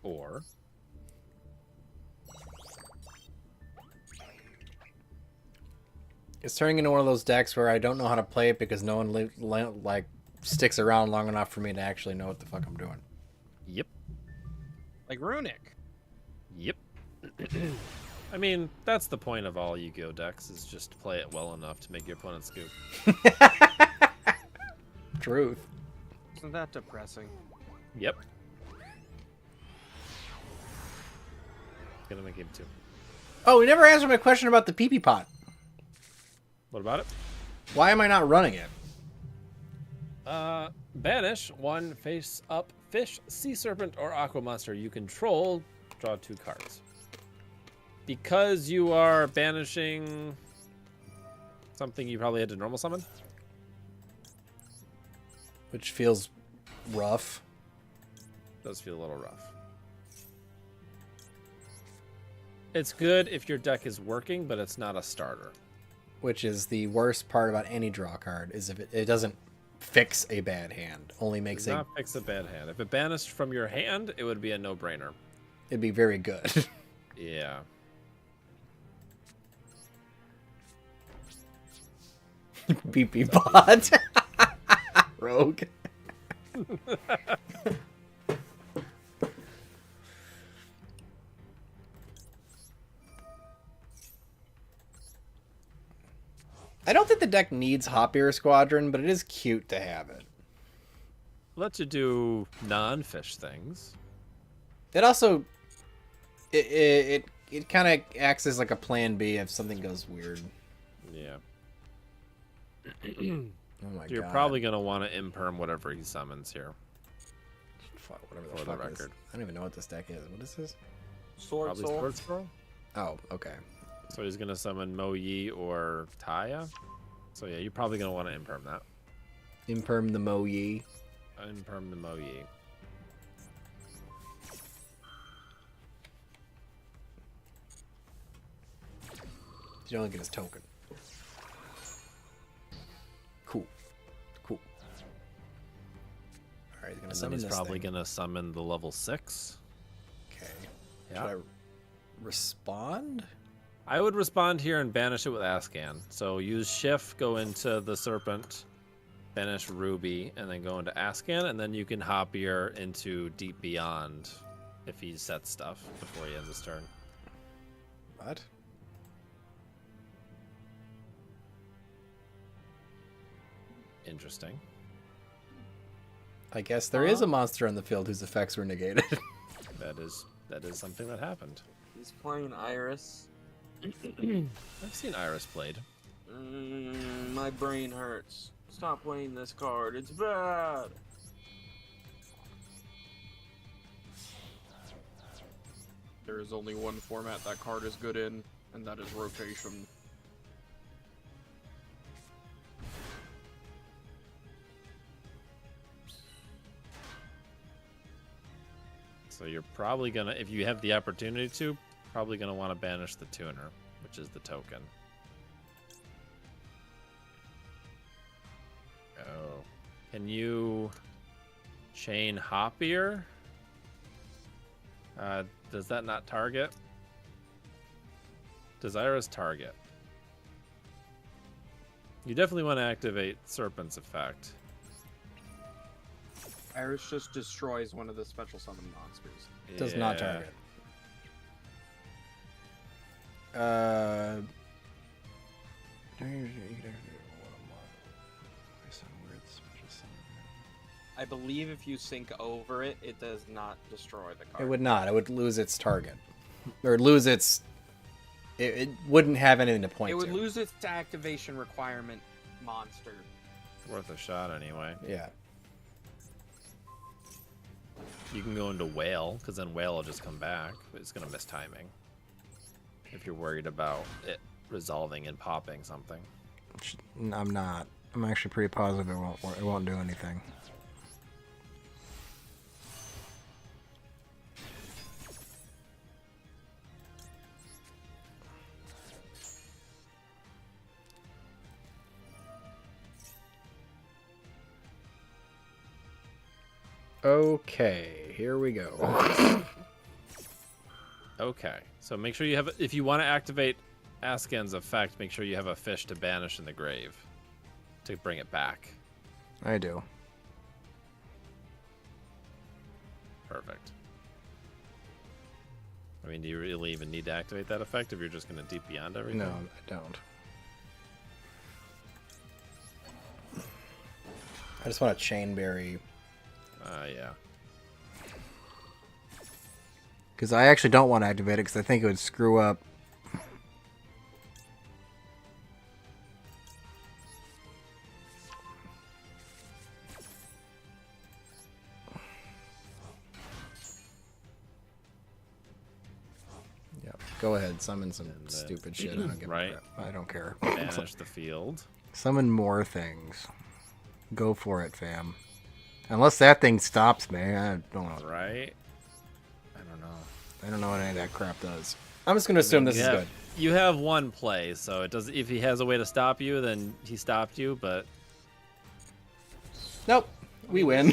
Or it's turning into one of those decks where I don't know how to play it because no one like sticks around long enough for me to actually know what the fuck I'm doing. Yep. Like Runic. Yep. I mean, that's the point of all Yu-Gi-Oh decks, is just to play it well enough to make your opponent scoop. Truth. Isn't that depressing? Yep. Gonna make game 2. Oh, we never answered my question about the pee-pee pot. What about it? Why am I not running it? Banish one face-up fish, sea serpent, or aqua monster you control. Draw 2 cards. Because you are banishing something you probably had to normal summon. Which feels rough. Does feel a little rough. It's good if your deck is working, but it's not a starter. Which is the worst part about any draw card, is if it doesn't fix a bad hand. Only makes Does not fix a bad hand. If it banished from your hand, it would be a no-brainer. it'd be very good. Yeah. BP bot. Rogue. I don't think the deck needs Hopier Squadron, but it is cute to have it. Lets you do non-fish things. It also it kind of acts as like a plan B if something goes weird. Yeah. Oh my You're god. probably going to want to imperm whatever he summons here. Fuck, whatever For the the fuck is. record. I don't even know what this deck is. What is this? Sword Probably Soul. Sword Scroll. Oh, okay. So he's going to summon Mo Yi or Taya. So yeah, you're probably going to want to imperm that. Imperm the Mo Yi. Imperm the Mo Yi. You only get his token. Cool. Cool. Alright, he's gonna And then summon he's this probably thing. going to summon the level 6. Okay. Yeah. Should I respond? I would respond here and banish it with Ascan. So use Shift, go into the Serpent, banish Ruby, and then go into Ascan, and then you can Hopier into Deep Beyond if he sets stuff before he ends his turn. What? Interesting. I guess there is a monster on the field whose effects were negated. That is something that happened. He's playing Iris. I've seen Iris played. My brain hurts. Stop playing this card. It's bad. There is only one format that card is good in, and that is rotation. So you're probably gonna, if you have the opportunity to, probably gonna want to banish the tuner, which is the token. Oh, can you chain Hopier? Does that not target? Does Iris target? You definitely want to activate Serpent's effect. Iris just destroys one of the special summon monsters. Does not Yeah. target. I believe if you sync over it, it does not destroy the card. It would not. It would lose its target. Or lose its... It wouldn't have anything to point It would to. lose its activation requirement monster. Worth a shot anyway. Yeah. You can go into Whale, because then Whale will just come back. But it's going to miss timing. If you're worried about it resolving and popping something. I'm not. I'm actually pretty positive it won't do anything. Okay, here we go. Okay, so make sure you have, if you want to activate Ascan's effect, make sure you have a fish to banish in the grave to bring it back. I do. Perfect. I mean, do you really even need to activate that effect if you're just going to deep beyond everything? No, I don't. I just want to chainberry. Yeah. Because I actually don't want to activate it because I think it would screw up. Go ahead, summon some And, stupid shit. I don't give right. a crap. I don't care. Banish the field. Summon more things. Go for it, fam. Unless that thing stops me, I don't know. Right. I don't know. I don't know what any of that crap does. I'm just gonna assume this is good. You have one play, so it does. If he has a way to stop you, then he stopped you. But Nope, we win.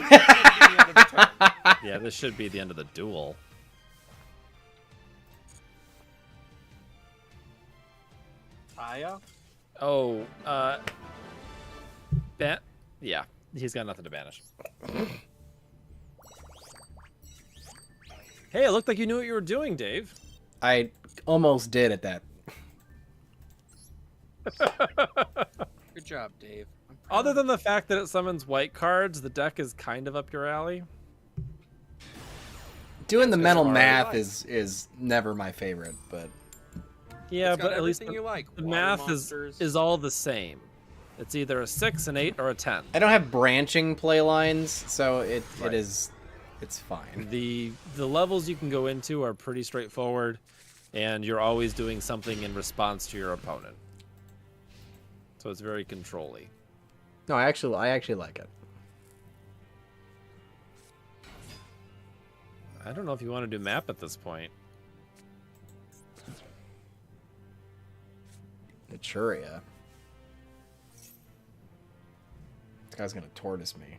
yeah, this should be the end of the duel. Taya? Oh, yeah, he's got nothing to banish. Hey, it looked like you knew what you were doing, Dave. I almost did at that. Good job, Dave. Other than the fact that it summons white cards, the deck is kind of up your alley. Doing the mental hard. math is never my favorite, but Yeah, It's got but at least everything you like. the Water math monsters. is all the same. It's either a 6, an 8, or a 10. I don't have branching play lines, so Right. it's fine. The levels you can go into are pretty straightforward, and you're always doing something in response to your opponent. So it's very control-y. No, I actually like it. I don't know if you want to do map at this point. Naturia. This guy's gonna tortoise me.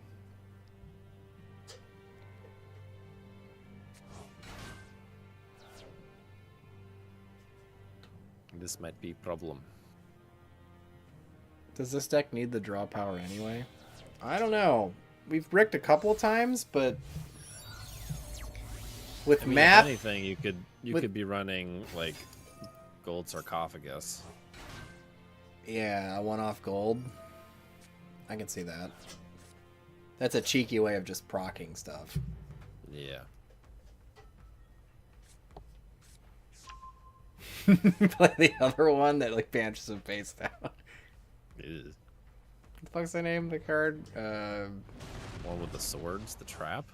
This might be a problem. Does this deck need the draw power anyway? I don't know. We've bricked a couple of times, but with I mean, map, if anything, you could be running like gold sarcophagus. yeah, a one-off gold. I can see that. That's a cheeky way of just proccing stuff. Yeah. Play the other one that like banishes him face down. What Ew. the fuck's the name of the card? One with the swords, the trap.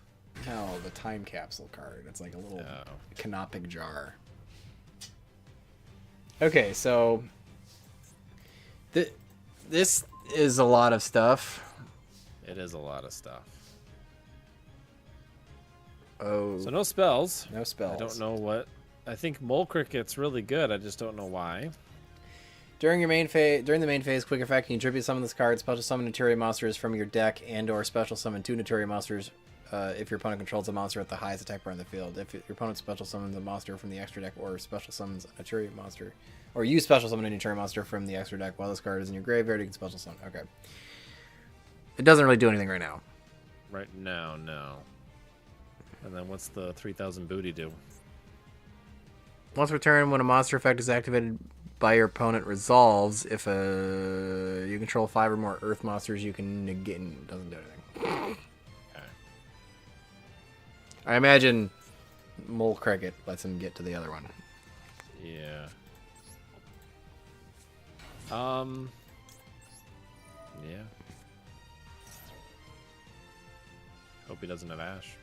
No, the time capsule card. It's like a little Oh. canopic jar. Okay, so this is a lot of stuff. It is a lot of stuff. Oh, So no spells. no spells. I don't know what. I think Mole Cricket's really good. I just don't know why. During the main phase, quick effect, you can tribute summon this card, special summon Naturia monsters from your deck, and/or special summon 2 Naturia monsters if your opponent controls a monster at the highest attack bar in the field. If your opponent special summons a monster from the extra deck, or special summons a Naturia monster, or you special summon a Naturia monster from the extra deck while this card is in your graveyard, you can special summon. Okay. It doesn't really do anything right now. Right now, no. And then what's the 3,000 booty do? Once per turn, when a monster effect is activated by your opponent resolves, if you control 5 or more Earth monsters, you can negate. It doesn't do anything. Okay. I imagine Mole Cricket lets him get to the other one. Yeah. Yeah. Hope he doesn't have Ash.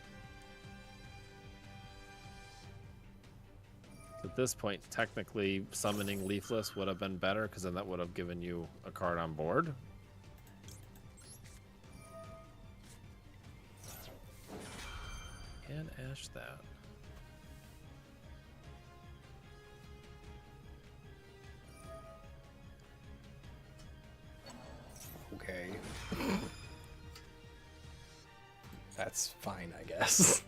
At this point, technically, summoning Leafless would have been better, because then that would have given you a card on board. And Ash that. Okay. That's fine, I guess.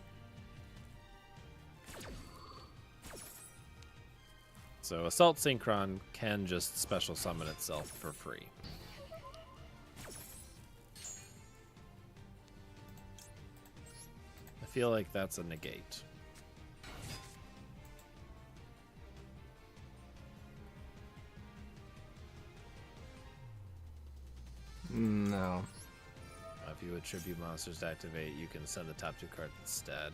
So Assault Synchron can just special summon itself for free. I feel like that's a negate. No. If you attribute monsters to activate, you can send the top 2 cards instead.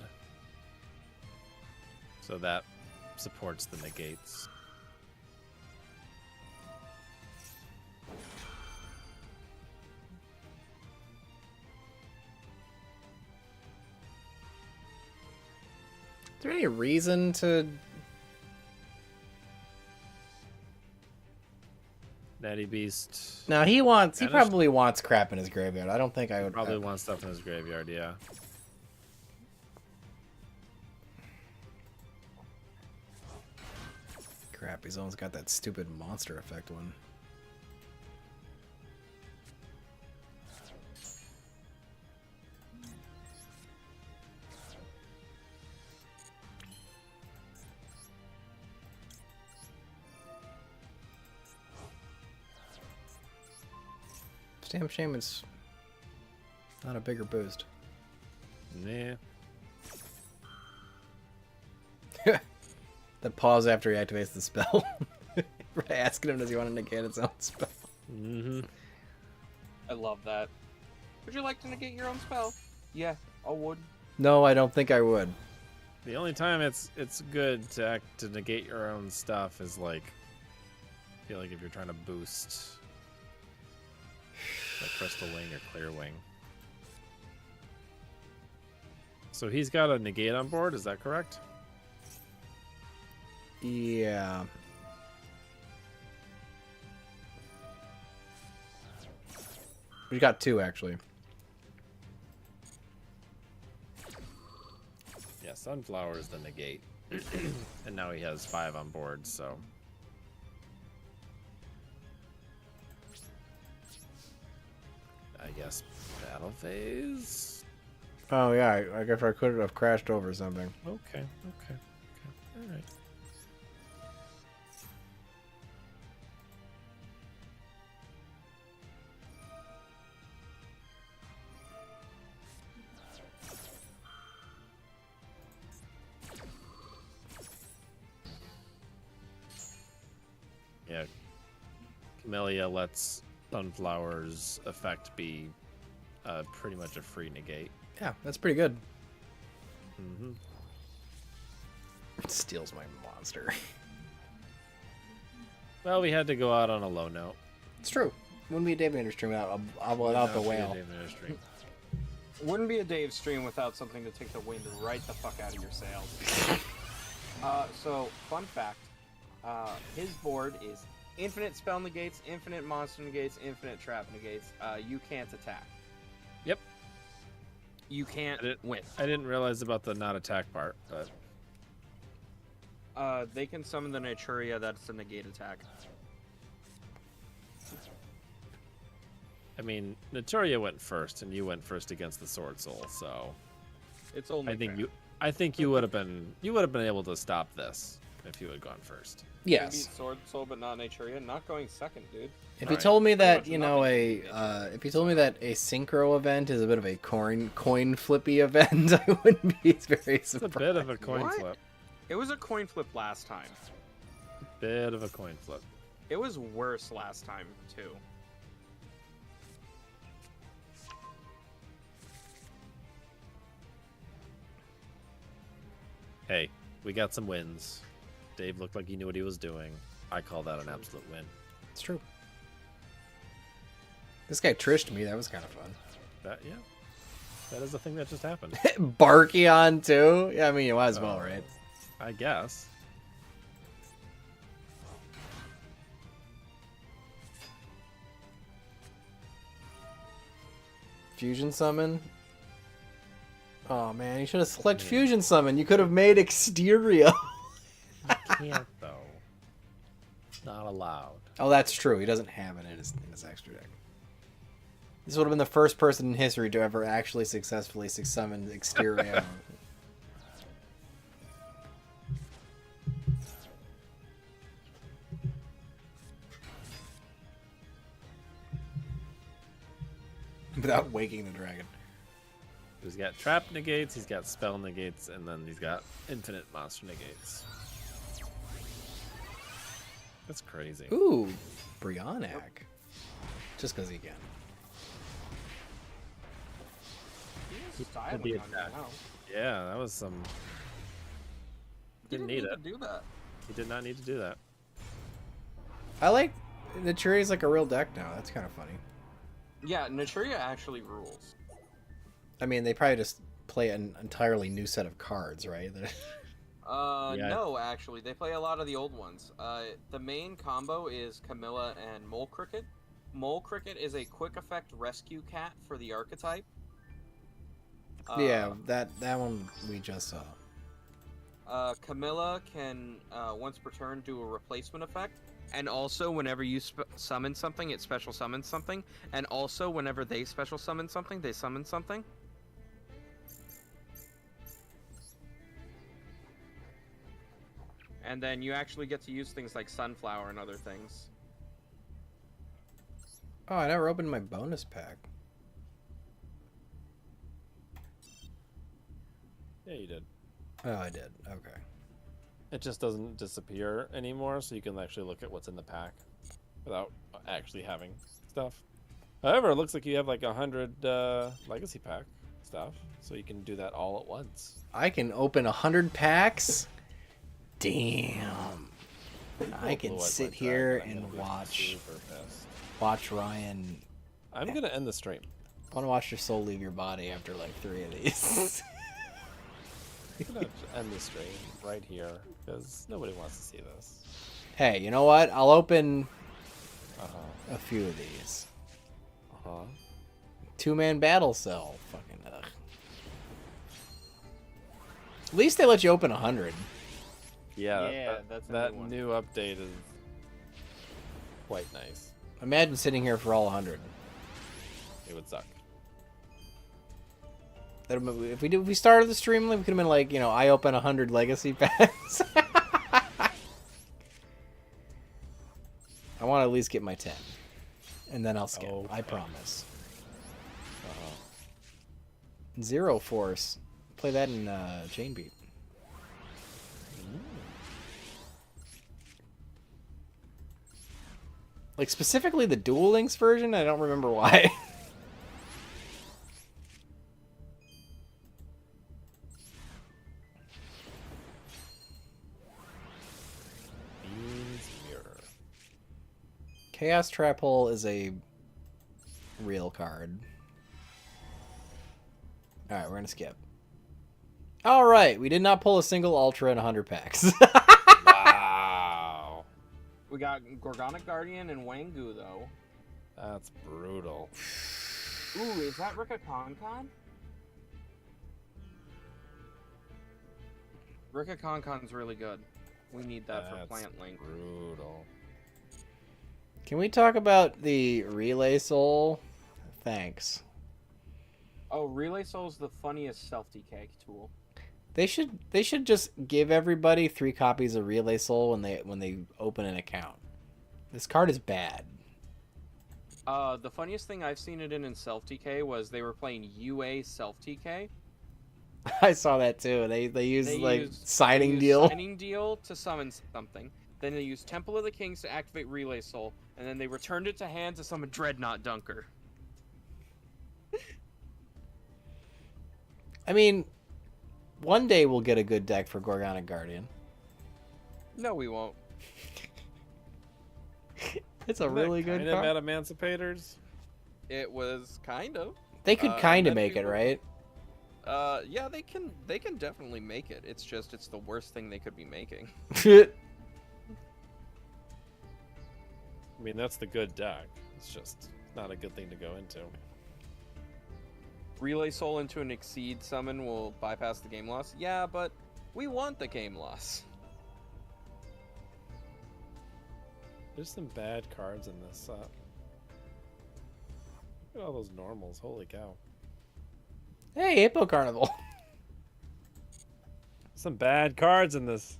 So that supports the negates. Is there any reason to Fatty Beast. Now he Banished? probably wants crap in his graveyard. I don't think I would. Probably wants stuff in his graveyard, yeah. Crap, he's almost got that stupid monster effect one. Damn shame it's not a bigger boost. Nah. The pause after he activates the spell. We're asking him, does he want to negate its own spell? Mm-hmm. I love that. Would you like to negate your own spell? Yeah, I would. No, I don't think I would. The only time it's good to negate your own stuff is like, I feel like if you're trying to boost like Crystal Wing or Clear Wing. So he's got a negate on board, is that correct? Yeah. We got 2 actually. Yeah, Sunflower is the negate. And now he has 5 on board, so. I guess battle phase? Oh yeah, I guess I could have crashed over something. Okay. Alright. Yeah. Camellia lets Sunflower's effect be pretty much a free negate. Yeah, that's pretty good. Mm-hmm. It steals my monster. Well, we had to go out on a low note. It's true. Wouldn't be a Dave Vander stream without the whale. Wouldn't be a Dave stream without something to take the wind right the fuck out of your sails. So, fun fact. His board is infinite spell negates, infinite monster negates, infinite trap negates. You can't attack. Yep. You can't win. I didn't realize about the not attack part, but They can summon the Naturia, that's a negate attack. I mean, Naturia went first, and you went first against the Sword Soul, so It's only fair. I think you would have been able to stop this if you had gone first. You beat Yes. Sword Soul, but not Naturia. Not going second, dude. If you Right. told me that, Pretty you much know, nothing. if you told me that a Synchro event is a bit of a coin flippy event, I wouldn't be very It's a surprised. bit of a coin What? flip. It was a coin flip last time. Bit of a coin flip. It was worse last time, too. Hey, we got some wins. Dave looked like he knew what he was doing. I call that an absolute win. It's true. This guy trished me. That was kind of fun. Yeah. That is the thing that just happened. Barkion too? Yeah, I mean, you might as well, right? I guess. Fusion summon. Oh man, you should have selected fusion summon. You could have made Exteria. Can't though. Not allowed. Oh, that's true. He doesn't have it in his extra deck. This would have been the first person in history to ever actually successfully summon Exteria. Without waking the dragon. He's got trap negates, he's got spell negates, and then he's got infinite monster negates. That's crazy. Ooh, Brionac. Just because he can. He is styling be on you attacked. now. Yeah, that was some. He Didn't need to it. do that. He did not need to do that. I like the Naturia's like a real deck now. That's kind of funny. Yeah, Naturia actually rules. I mean, they probably just play an entirely new set of cards, right? Yeah. No, actually, they play a lot of the old ones. The main combo is Camilla and Mole Cricket. Mole Cricket is a quick effect rescue cat for the archetype. Yeah, that one we just saw. Camilla can, once per turn, do a replacement effect. And also, whenever you summon something, it special summons something. And also, whenever they special summon something, they summon something. And then you actually get to use things like Sunflower and other things. Oh, I never opened my bonus pack. Yeah, you did. Oh, I did. Okay. It just doesn't disappear anymore, so you can actually look at what's in the pack without actually having stuff. However, it looks like you have like 100 legacy pack stuff, so you can do that all at once. I can open 100 packs? Damn. I can sit here and watch Ryan. I'm gonna end the stream. I want to watch your soul leave your body after like 3 of these. I'm gonna end the stream right here because nobody wants to see this. Hey, you know what? I'll open a few of these. 2-man battle cell. Fucking ugh. At least they let you open 100. Yeah, that's a that new one. new update is quite nice. Imagine sitting here for all 100. It would suck. If we started the stream, we could have been like, I open 100 legacy packs. I want to at least get my 10, and then I'll skip. Okay. I promise. Zero Force. Play that in Chain Beat. Like specifically the Duel Links version. I don't remember why. Beans mirror. Chaos Trap Hole is a real card. Alright, we're gonna skip. Alright, we did not pull a single Ultra in 100 packs. Wow. We got Gorgonic Guardian and Wangu, though. That's brutal. Ooh, is that Rika Concon? Rika Concon's really good. We need that for Plant Link. Brutal. Can we talk about the Relay Soul? Thanks. Oh, Relay Soul's the funniest self-DK tool. They should just give everybody 3 copies of Relay Soul when they open an account. This card is bad. The funniest thing I've seen it in self-TK was they were playing UA self-TK. I saw that too. They used signing deal. Signing deal to summon something. Then they used Temple of the Kings to activate Relay Soul, and then they returned it to hand to summon Dreadnought Dunker. I mean, one day we'll get a good deck for Gorgonic Guardian. No, we won't. It's a really good Kind of card. at Emancipators. It was kind of. They could kind of and then make it, people- right? Yeah, they can definitely make it. It's just it's the worst thing they could be making. I mean, that's the good deck. It's just not a good thing to go into. Relay Soul into an Exceed summon will bypass the game loss. Yeah, but we want the game loss. There's some bad cards in this set. Look at all those normals. Holy cow. Hey, Hippo Carnival. Some bad cards in this.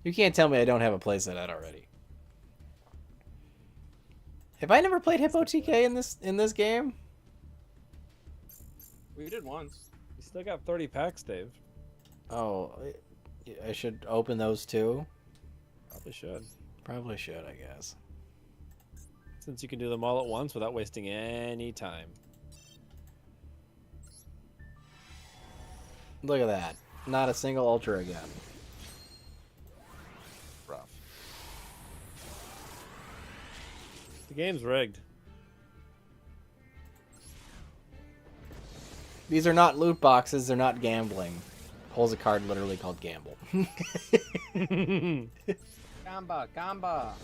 You can't tell me I don't have a playset of that already. Have I never played Hippo TK in this game? We did once. You still got 30 packs, Dave. Oh, I should open those too? Probably should. Probably should, I guess. Since you can do them all at once without wasting any time. Look at that. Not a single Ultra again. Rough. The game's rigged. These are not loot boxes, they're not gambling. Pulls a card literally called Gamble. Gamba, Gamba.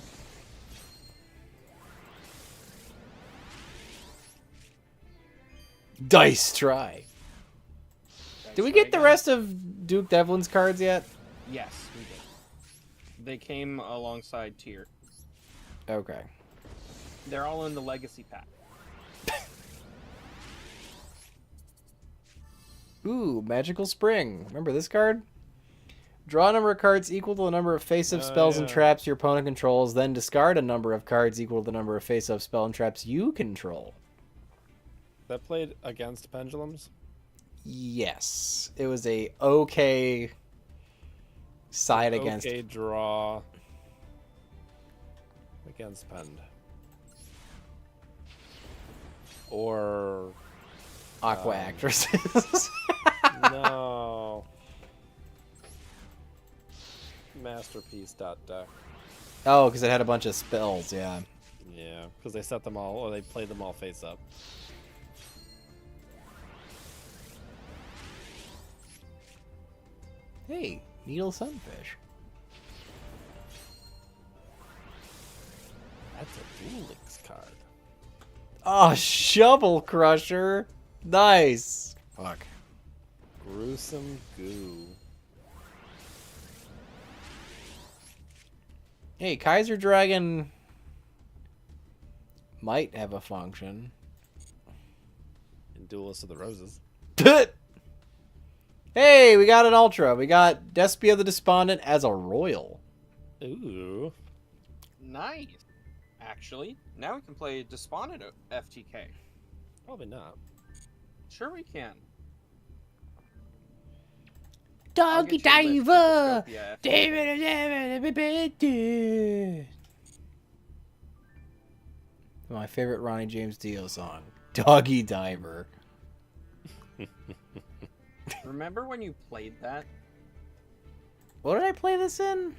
Dice try. Did we get the rest of Duke Devlin's cards yet? Yes, we did. They came alongside Tier. Okay. They're all in the Legacy pack. Ooh, Magical Spring. Remember this card? Draw a number of cards equal to the number of face-up spells and traps your opponent controls, then discard a number of cards equal to the number of face-up spell and traps you control. That played against pendulums? Yes. It was a okay side against... Okay draw against pend. Or... Aqua Actresses. No. Masterpiece deck. Oh, because it had a bunch of spells, yeah. Yeah, because they set them all, or they played them all face up. Hey, Needle Sunfish. That's a Duel Links card. Oh, Shovel Crusher. Nice. Fuck. Gruesome Goo. Hey, Kaiser Dragon might have a function. In Duelist of the Roses. Hey, we got an Ultra. We got Despia the Despondent as a Royal. Ooh. Nice. Actually, now we can play Despondent FTK. Probably not. Sure we can. Doggy I'll get you a list Diver! for Dystopia FTK. David. My favorite Ronnie James Dio song. Doggy Diver. Remember when you played that? What did I play this in?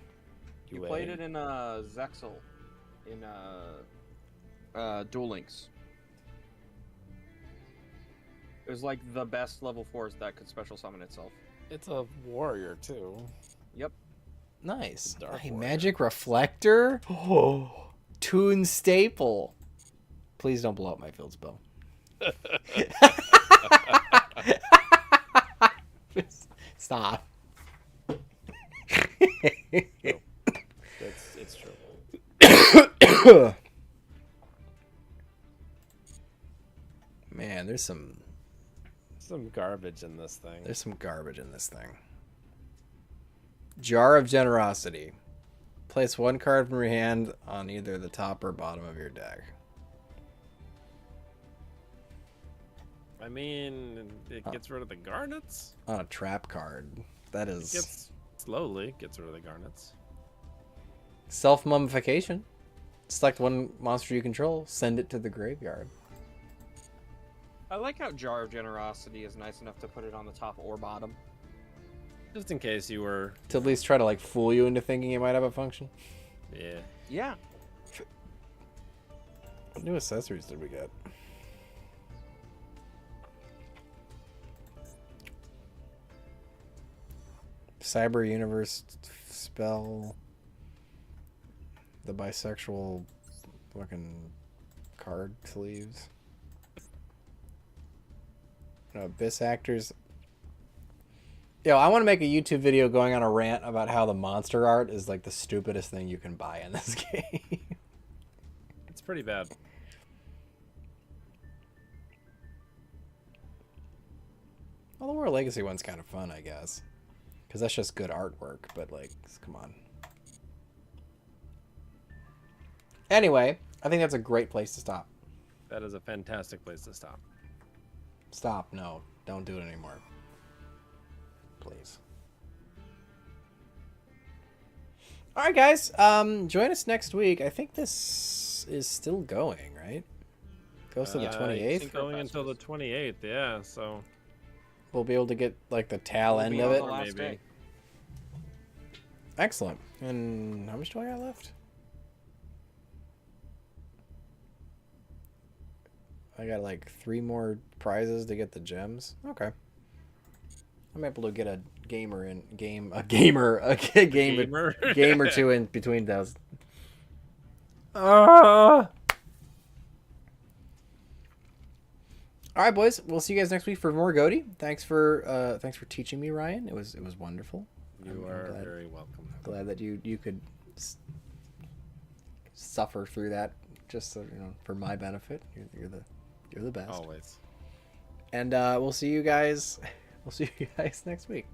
You played it in Zexal. In Duel Links. It was like the best level 4s that could special summon itself. It's a warrior, too. Yep. Nice. Dark Hey, Warrior. Magic Reflector? Oh. Toon Staple. Please don't blow up my field spell. Stop. It's true. Man, there's some garbage in this thing. There's some garbage in this thing. Jar of Generosity. Place one card from your hand on either the top or bottom of your deck. I mean, it gets rid of the garnets. On a trap card. That It is gets slowly gets rid of the garnets. self-mummification. Select one monster you control, send it to the graveyard. I like how Jar of Generosity is nice enough to put it on the top or bottom. Just in case you were. To at least try to like fool you into thinking it might have a function. Yeah. Yeah. What new accessories did we get? Cyber Universe spell. The bisexual fucking card sleeves. No, Abyss Actors. Yo, I want to make a YouTube video going on a rant about how the monster art is like the stupidest thing you can buy in this game. It's pretty bad. Well, the War Legacy one's kind of fun, I guess. Because that's just good artwork, but like, come on. Anyway, I think that's a great place to stop. That is a fantastic place to stop. Stop. No, don't do it anymore. Please. All right, guys. Join us next week. I think this is still going, right? Goes to the 28th. Going until the 28th, yeah. So We'll be able to get like the tail We'll end be of on it. the last maybe. day. Excellent. And how much do I got left? I got like 3 more prizes to get the gems. Okay. I might be able to get a game or two in between those. All right, boys. We'll see you guys next week for more Goaty. Thanks for teaching me, Ryan. It was wonderful. You are very welcome. Glad that you could suffer through that just so, for my benefit. You're the best. Always. And we'll see you guys next week.